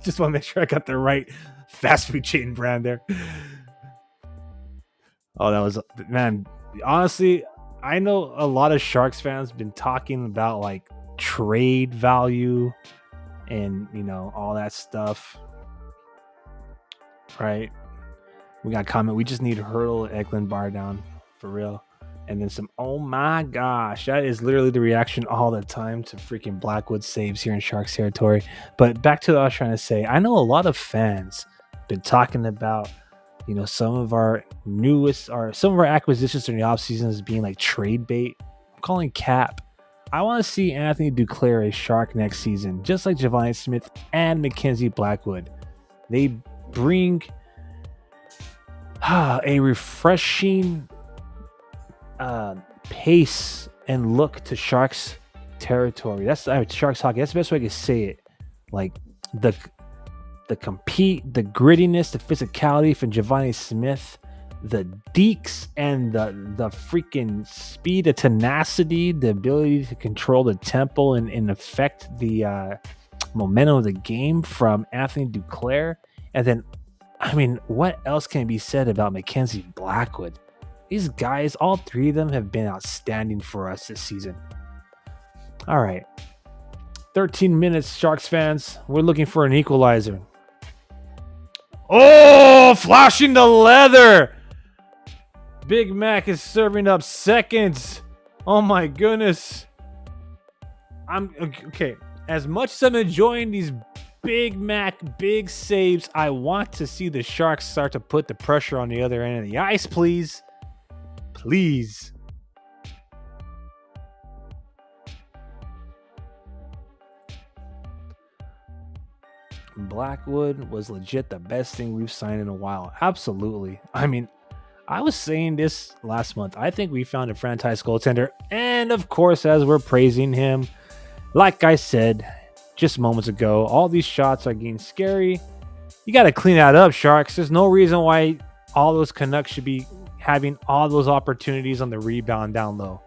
Just want to make sure I got the right fast food chain brand there. Oh, that was, man, honestly, I know a lot of Sharks fans been talking about like trade value and, you know, all that stuff. Right? We got a comment. We just need Hurdle Eklund bar down. For real. And then some, oh my gosh, that is literally the reaction all the time to freaking Blackwood saves here in Sharks territory. But back to what I was trying to say, I know a lot of fans been talking about, you know, some of our acquisitions during the offseason as being like trade bait. I'm calling cap. I want to see Anthony Duclair a Shark next season, just like Giovanni Smith and Mackenzie Blackwood. They bring a refreshing pace and look to Sharks territory. That's Sharks hockey. That's the best way I can say it. Like the compete, the grittiness, the physicality from Giovanni Smith, the deeks, and the freaking speed, the tenacity, the ability to control the tempo and affect the momentum of the game from Anthony Duclair. And then, I mean, what else can be said about Mackenzie Blackwood? These guys, all three of them, have been outstanding for us this season. All right. 13 minutes, Sharks fans. We're looking for an equalizer. Oh, flashing the leather. Big Mac is serving up seconds. Oh, my goodness. I'm okay. As much as I'm enjoying these Big Mac big saves, I want to see the Sharks start to put the pressure on the other end of the ice, please. Please. Blackwood was legit the best thing we've signed in a while. Absolutely. I mean, I was saying this last month. I think we found a franchise goaltender. And of course, as we're praising him, like I said just moments ago, all these shots are getting scary. You got to clean that up, Sharks. There's no reason why all those Canucks should be having all those opportunities on the rebound down low.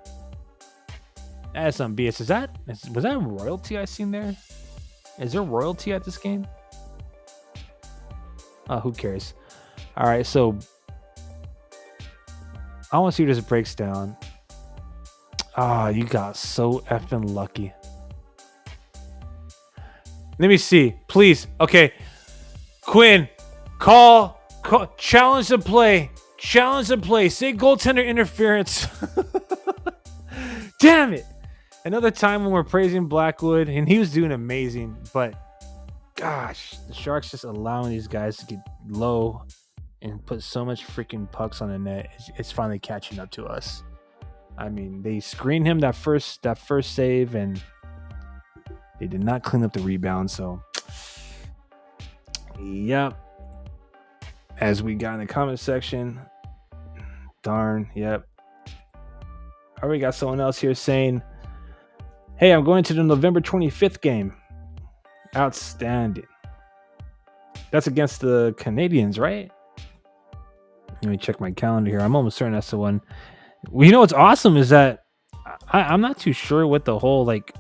That's some BS. Was that royalty I seen there? Is there royalty at this game? Who cares? All right, so I want to see what this breaks down. You got so effing lucky. Let me see, please. Okay, Quinn, call, challenge the play. Challenge the play. Say goaltender interference. Damn it. Another time when we're praising Blackwood, and he was doing amazing, but gosh, the Sharks just allowing these guys to get low and put so much freaking pucks on the net. It's finally catching up to us. I mean, they screened him that first save, and they did not clean up the rebound. So, yep. As we got in the comment section, darn, yep. All right, we got someone else here saying, "Hey, I'm going to the November 25th game." Outstanding. That's against the Canadians, right? Let me check my calendar here. I'm almost certain that's the one. Well, you know what's awesome is that I'm not too sure what the whole like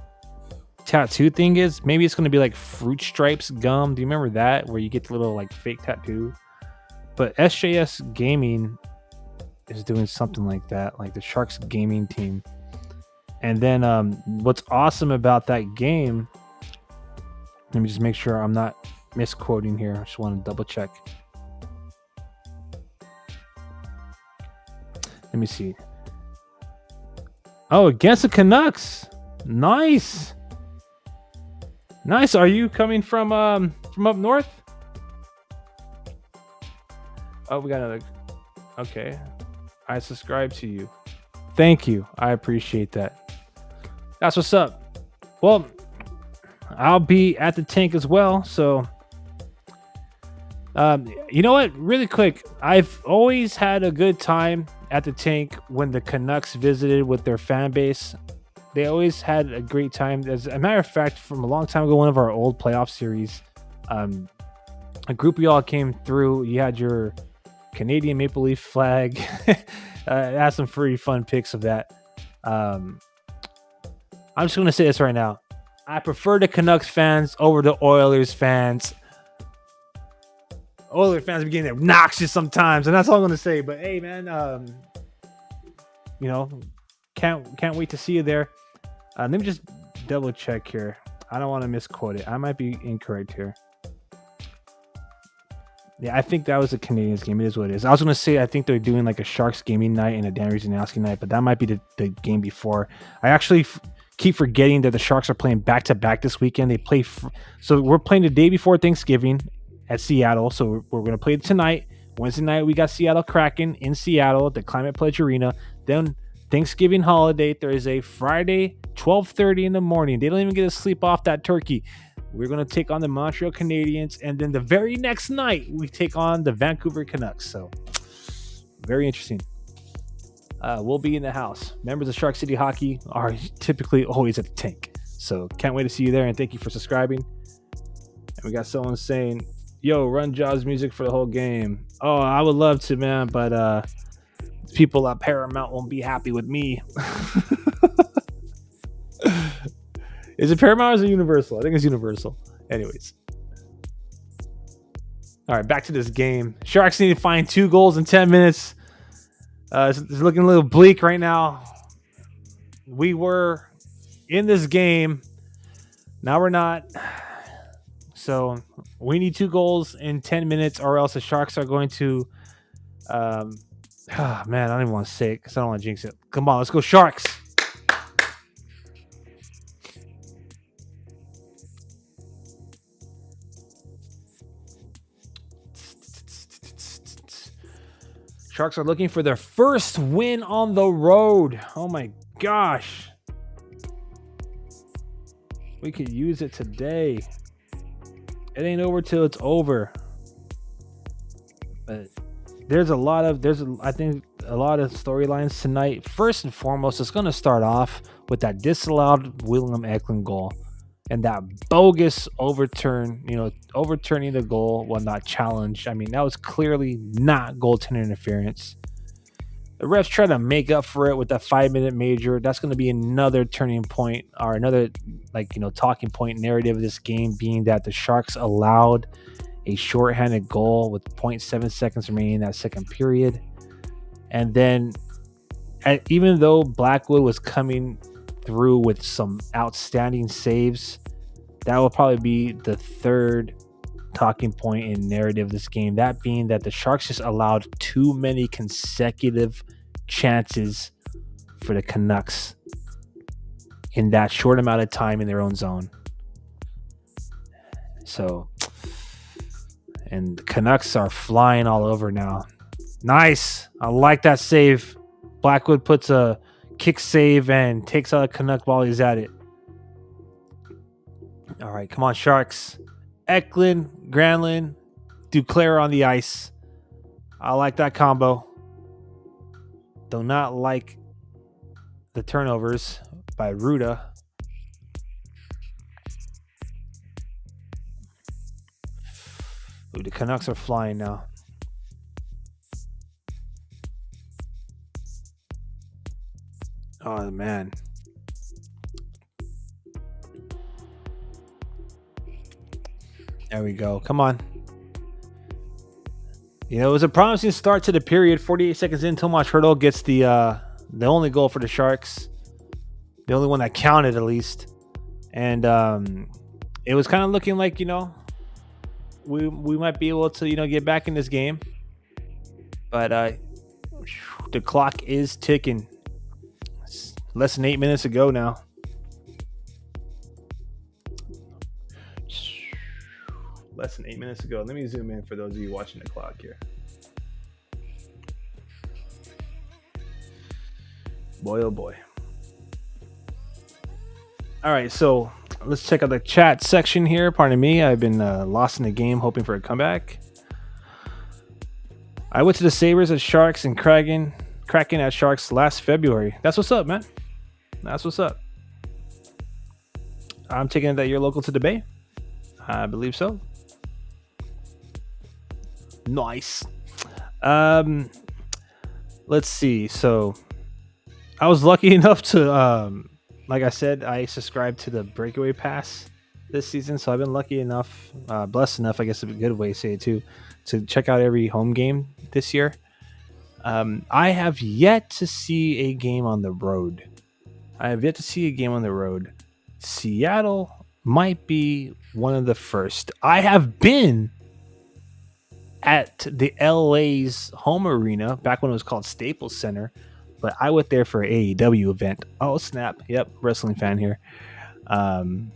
tattoo thing is. Maybe it's going to be like Fruit Stripes gum. Do you remember that, where you get the little like fake tattoo? But SJS Gaming is doing something like that, like the Sharks gaming team. And then what's awesome about that game, let me just make sure I'm not misquoting here. I just want to double check. Let me see. Oh, against the Canucks. Nice. Nice. Are you coming from up north? Oh, we got another. Okay. I subscribe to you. Thank you. I appreciate that. That's what's up. Well, I'll be at the tank as well. So, you know what? Really quick. I've always had a good time at the tank when the Canucks visited with their fan base. They always had a great time. As a matter of fact, from a long time ago, one of our old playoff series, a group of y'all came through. You had your Canadian Maple Leaf flag. I had some pretty fun pics of that. I'm just going to say this right now. I prefer the Canucks fans over the Oilers fans. Oilers fans be getting obnoxious sometimes, and that's all I'm going to say. But hey, man, you know, can't wait to see you there. Let me just double check here. I don't want to misquote it. I might be incorrect here. Yeah, I think that was a Canadiens game. It is what it is. I was going to say I think they're doing like a Sharks gaming night and a Dan Rizanowski night, but that might be the game before. I actually keep forgetting that the Sharks are playing back-to-back this weekend. They play so we're playing the day before Thanksgiving at Seattle. So we're going to play tonight. Wednesday night, we got Seattle Kraken in Seattle at the Climate Pledge Arena. Then Thanksgiving holiday, there is a Friday, 12:30 in the morning. They don't even get to sleep off that turkey. We're going to take on the Montreal Canadiens. And then the very next night, we take on the Vancouver Canucks. So very interesting. We'll be in the house. Members of Shark City Hockey are typically always at the tank. So can't wait to see you there. And thank you for subscribing. And we got someone saying, "Yo, run Jaws music for the whole game." Oh, I would love to, man. But people at Paramount won't be happy with me. Is it Paramount or is it Universal? I think it's Universal. Anyways. All right, back to this game. Sharks need to find 2 goals in 10 minutes. It's looking a little bleak right now. We were in this game. Now we're not. So we need 2 goals in 10 minutes or else the Sharks are going to... man, I don't even want to say it because I don't want to jinx it. Come on, let's go Sharks. Sharks are looking for their first win on the road. Oh my gosh. We could use it today. It ain't over till it's over. But I think a lot of storylines tonight. First and foremost, it's going to start off with that disallowed William Eklund goal and that bogus overturning the goal while not challenged. I mean, that was clearly not goaltender interference. The refs try to make up for it with that 5-minute major. That's going to be another turning point or another talking point narrative of this game, being that the Sharks allowed a shorthanded goal with 0.7 seconds remaining in that second period. And then even though Blackwood was coming through with some outstanding saves, that will probably be the third talking point in narrative of this game. That being that the Sharks just allowed too many consecutive chances for the Canucks in that short amount of time in their own zone. So And the Canucks are flying all over now. Nice. I like that save. Blackwood puts a kick save and takes out a Canuck while he's at it. All right, come on, Sharks. Eklund, Granlund, Duclair on the ice. I like that combo. Do not like the turnovers by Ruda. Ooh, the Canucks are flying now. Oh, man. There we go. Come on. You know, it was a promising start to the period. 48 seconds in, Tomas Hertl gets the only goal for the Sharks. The only one that counted, at least. And it was kind of looking like, you know, we might be able to, you know, get back in this game. But the clock is ticking. It's less than 8 minutes ago now. Less than 8 minutes ago. Let me zoom in for those of you watching the clock here. Boy, oh boy. All right, so let's check out the chat section here. Pardon me, I've been lost in the game hoping for a comeback. I went to the Sabres at Sharks and Kraken at Sharks last February. That's what's up, man. That's what's up. I'm taking it that you're local to the Bay. I believe so. Nice. Let's see. So I was lucky enough to, like I said, I subscribed to the Breakaway Pass this season. So I've been lucky enough, blessed enough, I guess a good way to say it too, to check out every home game this year. I have yet to see a game on the road. Seattle might be one of the first. I have been at the LA's home arena back when it was called Staples Center, but I went there for an AEW event. Oh snap! Yep, wrestling fan here. And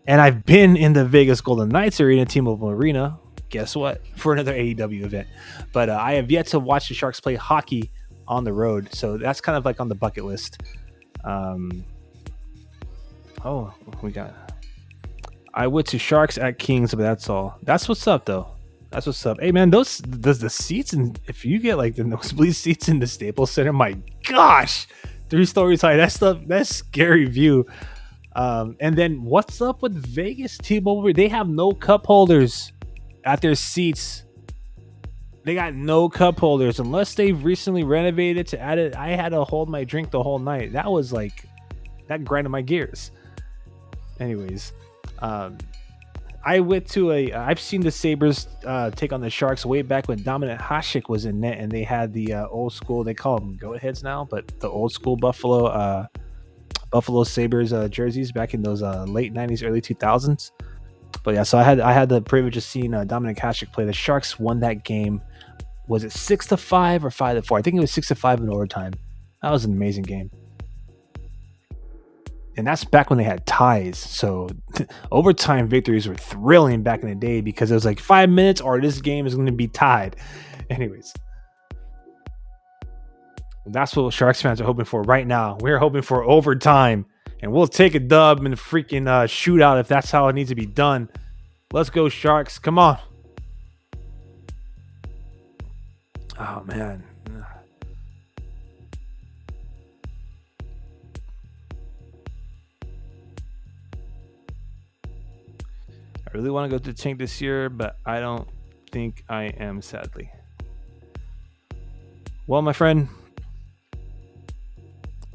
I've been in the Vegas Golden Knights arena, T-Mobile Arena. Guess what? For another AEW event. But I have yet to watch the Sharks play hockey on the road, so that's kind of like on the bucket list. I went to Sharks at Kings, but that's all. That's what's up, though. That's what's up. Hey, man, does the seats, and if you get like the nosebleed seats in the Staples Center, my gosh, 3 stories high. That's scary view. And then what's up with Vegas T-Mobile? They have no cup holders at their seats. They got no cup holders unless they've recently renovated to add it. I had to hold my drink the whole night. That was like, that grinded my gears. Anyways, I've seen the Sabres take on the Sharks way back when Dominik Hasek was in net, and they had the old school, they call them goat heads now, but the old school Buffalo Sabres jerseys back in those late 90s, early 2000s. But yeah, so I had the privilege of seeing Dominik Hasek play. The Sharks won that game. Was it 6-5 or 5-4? I think it was 6-5 in overtime. That was an amazing game. And that's back when they had ties. So overtime victories were thrilling back in the day because it was like 5 minutes or this game is going to be tied. Anyways, that's what Sharks fans are hoping for right now. We're hoping for overtime, and we'll take a dub in the freaking shootout if that's how it needs to be done. Let's go, Sharks. Come on. Oh, man. I really want to go to the tank this year, but I don't think I am, sadly. Well, my friend,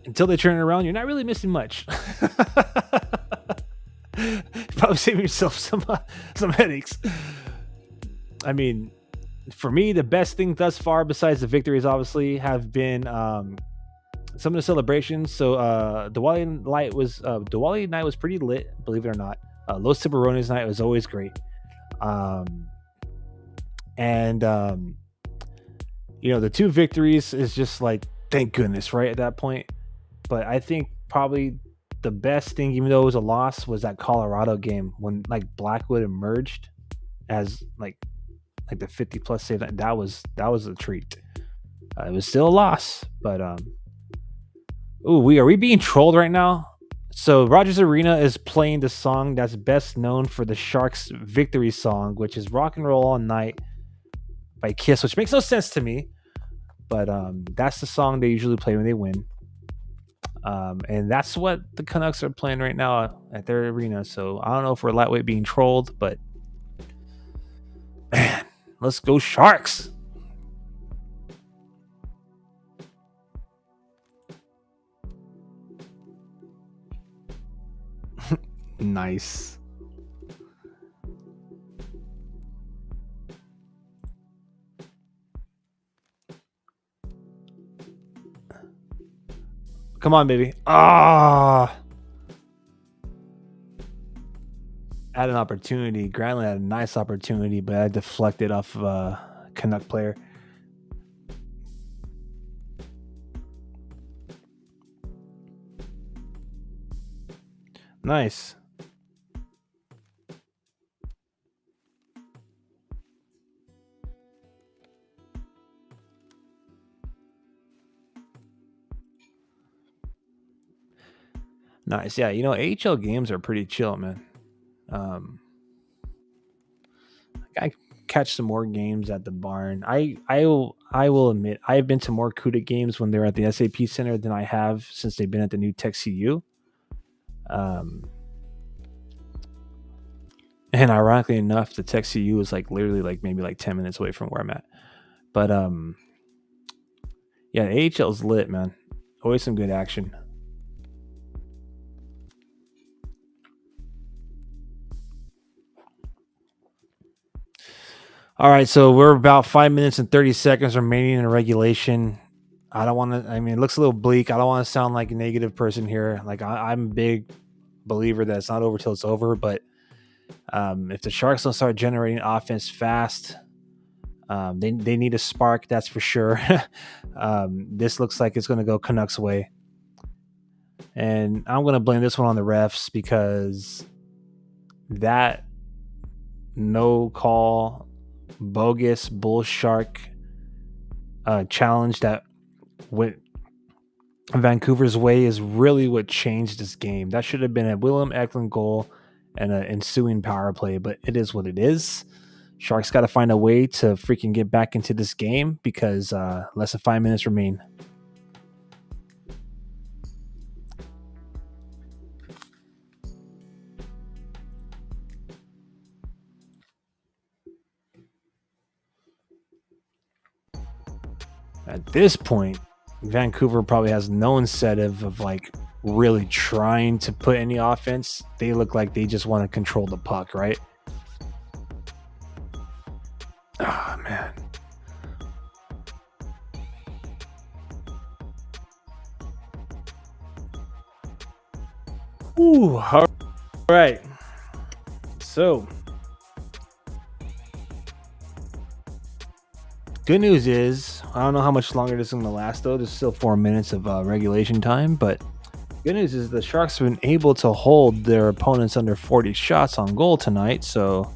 until they turn it around, you're not really missing much. Probably saving yourself some headaches. I mean, for me, the best thing thus far, besides the victories, obviously, have been some of the celebrations. So Diwali night was pretty lit, believe it or not. Los Tiburones night was always great. The 2 victories is just like, thank goodness, right, at that point. But I think probably the best thing, even though it was a loss, was that Colorado game when like Blackwood emerged as like like the 50 plus save. That was a treat. It was still a loss, but ooh, we being trolled right now? So Rogers Arena is playing the song that's best known for the Sharks' victory song, which is "Rock and Roll All Night" by Kiss, which makes no sense to me. But that's the song they usually play when they win. And that's what the Canucks are playing right now at their arena. So I don't know if we're lightweight being trolled, but man, let's go Sharks! Nice. Come on, baby. Ah. Had an opportunity. Granlund had a nice opportunity, but I deflected off of a Canuck player. Nice. Nice. Yeah, AHL games are pretty chill, man. I catch some more games at the barn. I will admit I've been to more CUDA games when they're at the SAP Center than I have since they've been at the new Tech CU. And ironically enough, the Tech CU is like literally like maybe like 10 minutes away from where I'm at. But yeah, AHL's lit, man. Always some good action. All right, so we're about 5 minutes and 30 seconds remaining in regulation. I don't want to. I mean, it looks a little bleak. I don't want to sound like a negative person here. Like I'm a big believer that it's not over till it's over. But if the Sharks don't start generating offense fast, they need a spark. That's for sure. This looks like it's going to go Canucks way, and I'm going to blame this one on the refs because that no call, bogus bull shark challenge that went Vancouver's way is really what changed this game. That should have been a Willem Eklund goal and an ensuing power play, but it is what it is. Sharks got to find a way to freaking get back into this game because less than 5 minutes remain. At this point, Vancouver probably has no incentive of like really trying to put any offense. They look like they just want to control the puck, right? Oh, man. Ooh, all right. So, good news is, I don't know how much longer this is going to last, though. There's still 4 minutes of regulation time, but good news is the Sharks have been able to hold their opponents under 40 shots on goal tonight. So,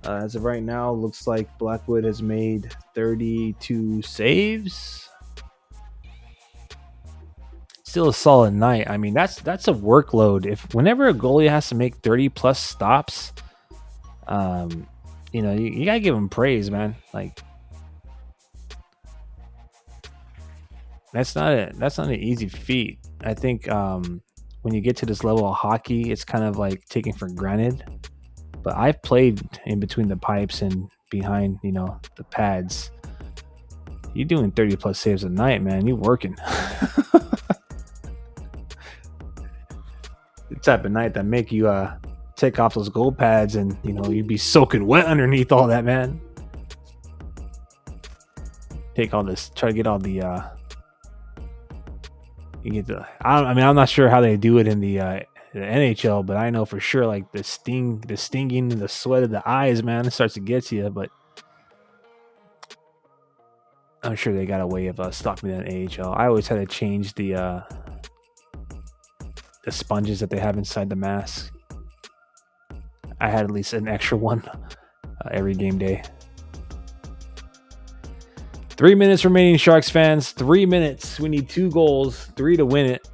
as of right now, looks like Blackwood has made 32 saves. Still a solid night. I mean, that's a workload. Whenever a goalie has to make 30 plus stops, you gotta give him praise, man. Like, that's not an easy feat. I think when you get to this level of hockey, it's kind of like taken for granted. But I've played in between the pipes and behind, the pads. You doing 30 plus saves a night, man. You working. The type of night that make you take off those goal pads and you'd be soaking wet underneath all that, man. Take all this, try to get all the I'm not sure how they do it in the NHL, but I know for sure like the stinging, the sweat of the eyes, man, it starts to get to you. But I'm sure they got a way of stopping that in AHL. I always had to change the sponges that they have inside the mask. I had at least an extra one every game day. 3 minutes remaining, Sharks fans. 3 minutes. We need 2 goals, 3 to win it.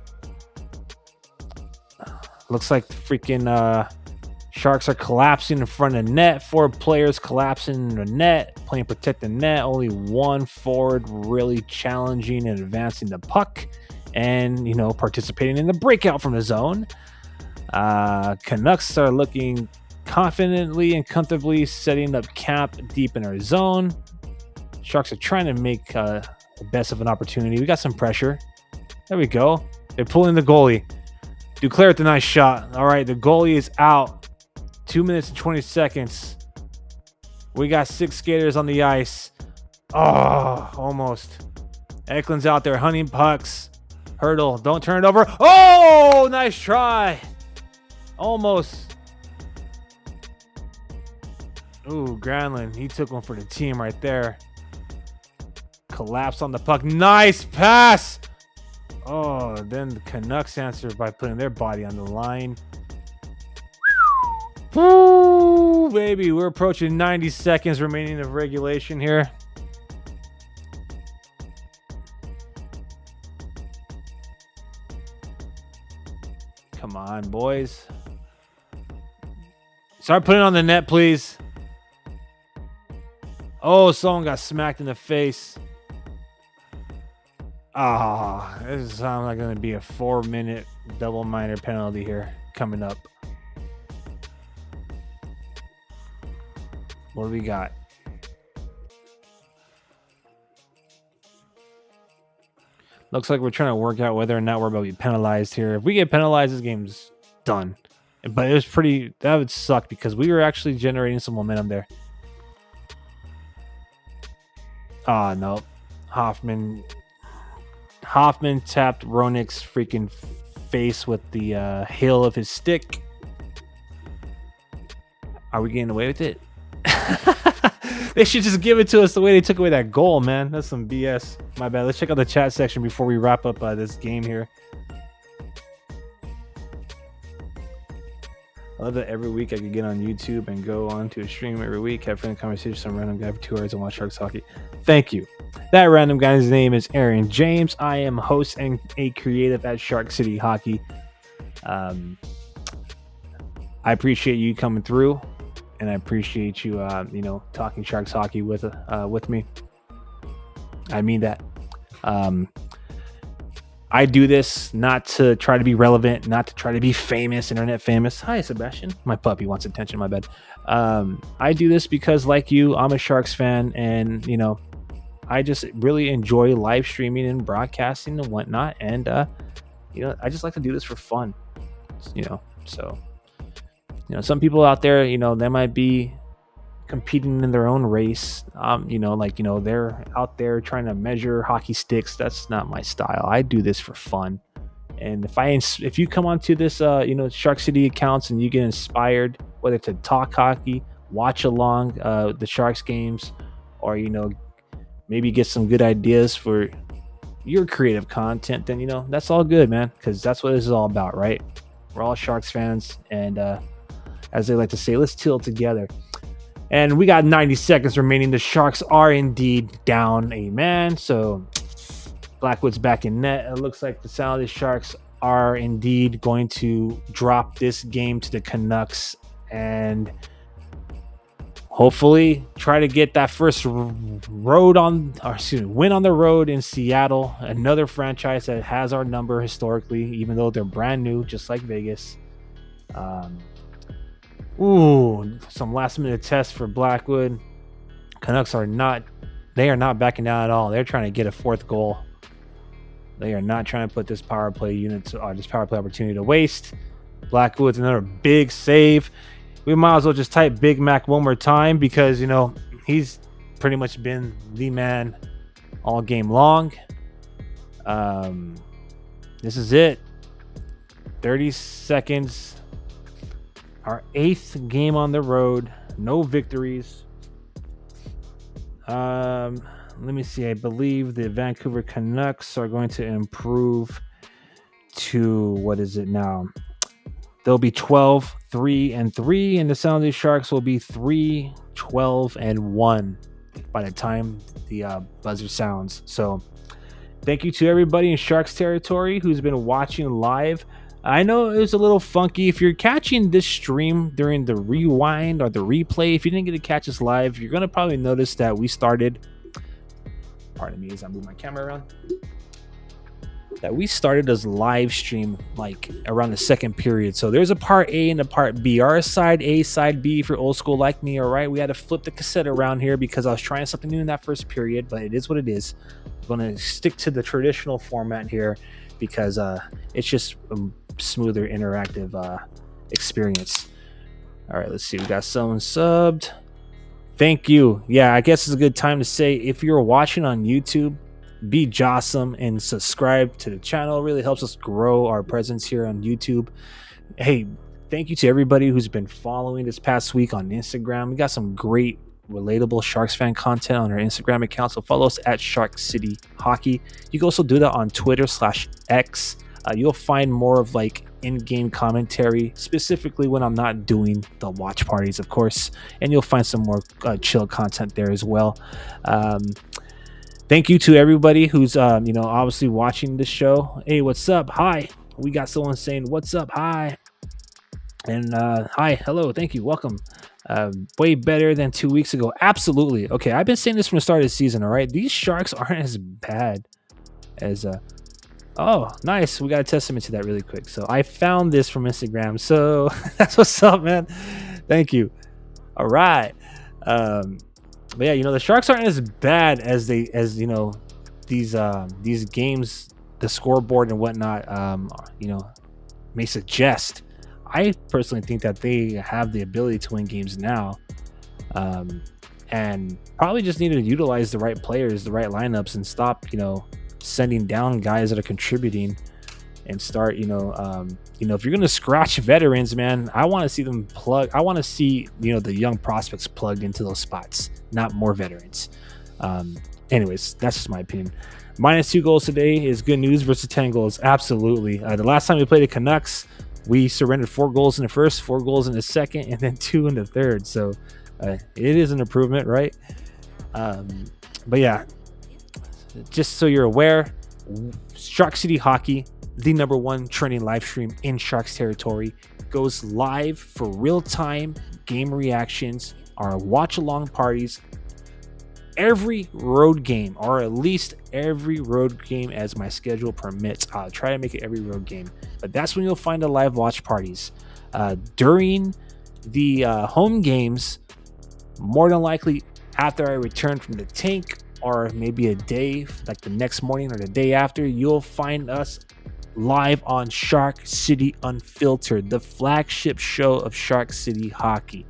Looks like the freaking Sharks are collapsing in front of net. 4 players collapsing in the net, playing protect the net. Only 1 forward really challenging and advancing the puck and, participating in the breakout from the zone. Canucks are looking confidently and comfortably setting up camp deep in our zone. Sharks are trying to make the best of an opportunity. We got some pressure. There we go. They're pulling the goalie. Duclair with a nice shot. All right, the goalie is out. 2 minutes and 20 seconds. We got 6 skaters on the ice. Oh, almost. Eklund's out there hunting pucks. Hurdle. Don't turn it over. Oh, nice try. Almost. Ooh, Granlund. He took one for the team right there. Collapse on the puck. Nice pass. Oh, then the Canucks answer by putting their body on the line. Woo, baby. We're approaching 90 seconds remaining of regulation here. Come on, boys. Start putting it on the net, please. Oh, someone got smacked in the face. This sounds like going to be a 4-minute double minor penalty here coming up. What do we got? Looks like we're trying to work out whether or not we're about to be penalized here. If we get penalized, this game's done. But it was that would suck because we were actually generating some momentum there. No. Hoffman tapped Roenick's freaking face with the heel of his stick. Are we getting away with it? They should just give it to us the way they took away that goal, man. That's some BS. My bad. Let's check out the chat section before we wrap up this game here. I love that every week I could get on YouTube and go on to a stream every week, have friendly conversation with some random guy for 2 hours and watch Sharks hockey. Thank you. That random guy's name is Aaron James. I am host and a creative at Shark City Hockey. I appreciate you coming through, and I appreciate you, talking Sharks hockey with me. I mean that. I do this not to try to be relevant, not to try to be famous, internet famous. Hi, Sebastian. My puppy wants attention, my bad. I do this because, like you, I'm a Sharks fan, and, I just really enjoy live streaming and broadcasting and whatnot. And, I just like to do this for fun, so, some people out there, they might be competing in their own race. They're out there trying to measure hockey sticks. That's not my style. I do this for fun. And if you come onto this, Shark City accounts and you get inspired, whether to talk hockey, watch along the Sharks games, or, maybe get some good ideas for your creative content, then, that's all good, man. Because that's what this is all about, right? We're all Sharks fans. And as they like to say, let's till together. And we got 90 seconds remaining. The Sharks are indeed down a man. So Blackwood's back in net. It looks like the San Jose Sharks are indeed going to drop this game to the Canucks and hopefully try to get that first win on the road in Seattle. Another franchise that has our number historically, even though they're brand new, just like Vegas. Some last minute tests for Blackwood. Canucks are not backing down at all. They're trying to get a 4th goal. They are not trying to put this power play opportunity to waste. Blackwood's another big save. We might as well just type Big Mac one more time because, he's pretty much been the man all game long. This is it. 30 seconds. Our 8th game on the road. No victories. Let me see. I believe the Vancouver Canucks are going to improve to, what is it now? They'll be 12-3-3, and the San Jose Sharks will be 3-12-3. 12-1 by the time the buzzer sounds. So thank you to everybody in Sharks territory who's been watching live. I know it was a little funky. If you're catching this stream during the rewind or the replay, if you didn't get to catch us live, you're going to probably notice that we started. Pardon me as I move my camera around. That we started as live stream like around the second period. So there's a part A and a part B. Our side A, side B, if you're old school like me, all right? We had to flip the cassette around here because I was trying something new in that first period, but it is what it is. I'm going to stick to the traditional format here because it's just a smoother interactive experience. All right, let's see. We got someone subbed. Thank you. Yeah, I guess it's a good time to say if you're watching on YouTube, be jawsome and subscribe to the channel. It really helps us grow our presence here on YouTube. Hey, thank you to everybody who's been following this past week on Instagram. We got some great relatable Sharks fan content on our Instagram account, so follow us at Shark City Hockey. You can also do that on Twitter/X. You'll find more of like in-game commentary, specifically when I'm not doing the watch parties, of course, and you'll find some more chill content there as well. Thank you to everybody who's, obviously watching the show. Hey, what's up? Hi. We got someone saying, what's up? Hi. And hi. Hello. Thank you. Welcome. Way better than 2 weeks ago. Absolutely. Okay. I've been saying this from the start of the season. All right. These Sharks aren't as bad as, oh, nice. We got a testament to that really quick. So I found this from Instagram. So that's what's up, man. Thank you. All right. But yeah, the Sharks aren't as bad as these games, the scoreboard and whatnot, may suggest. I personally think that they have the ability to win games now, and probably just need to utilize the right players, the right lineups, and stop, sending down guys that are contributing, and start, if you're gonna scratch veterans, man, I want to see them plug. I want to see, the young prospects plugged into those spots, not more veterans. Anyways, that's just my opinion. -2 goals today is good news versus 10 goals. Absolutely. The last time we played the Canucks, we surrendered 4 goals in the first, 4 goals in the second, and then 2 in the third. So it is an improvement, right? But yeah, just so you're aware, Shark City Hockey, the #1 trending live stream in Sharks territory, goes live for real-time game reactions, our watch-along parties, every road game, or at least every road game as my schedule permits. I'll try to make it every road game, but that's when you'll find the live watch parties. During the home games, more than likely after I return from the tank, or maybe a day, like the next morning or the day after, you'll find us live on Shark City Unfiltered, the flagship show of Shark City Hockey.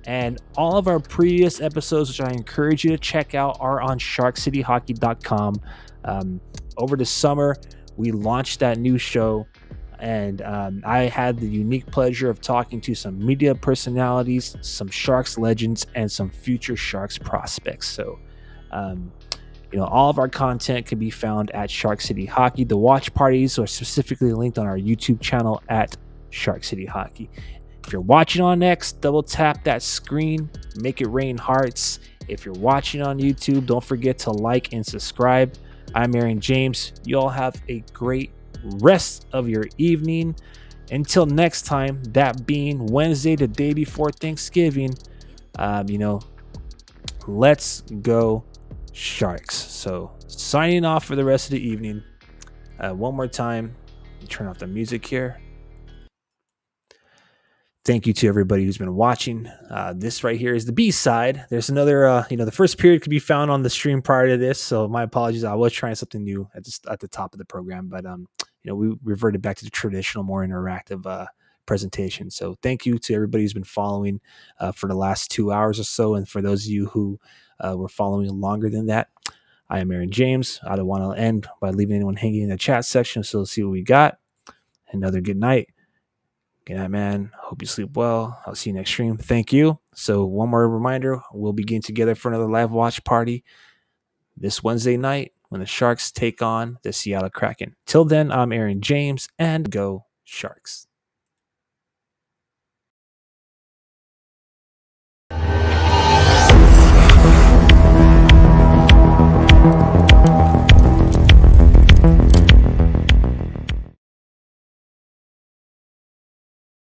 And all of our previous episodes, which I encourage you to check out, are on sharkcityhockey.com. Over the summer, we launched that new show, and I had the unique pleasure of talking to some media personalities, some Sharks legends, and some future Sharks prospects. So, all of our content can be found at Shark City Hockey. The watch parties are specifically linked on our YouTube channel at Shark City Hockey. If you're watching on X, double tap that screen, make it rain hearts. If you're watching on YouTube, don't forget to like and subscribe. I'm Aaron James. You all have a great rest of your evening. Until next time, that being Wednesday, the day before Thanksgiving, let's go Sharks. So signing off for the rest of the evening. One more time, turn off the music here. Thank you to everybody who's been watching. This right here is the B side. There's another, the first period could be found on the stream prior to this. So my apologies. I was trying something new at the top of the program, but we reverted back to the traditional, more interactive presentation. So thank you to everybody who's been following for the last 2 hours or so. And for those of you who were following longer than that, I am Aaron James. I don't want to end by leaving anyone hanging in the chat section. So let's see what we got. Another good night. Good night, man. Hope you sleep well. I'll see you next stream. Thank you. So one more reminder, we'll be getting together for another live watch party this Wednesday night when the Sharks take on the Seattle Kraken. Till then, I'm Aaron James, and go Sharks.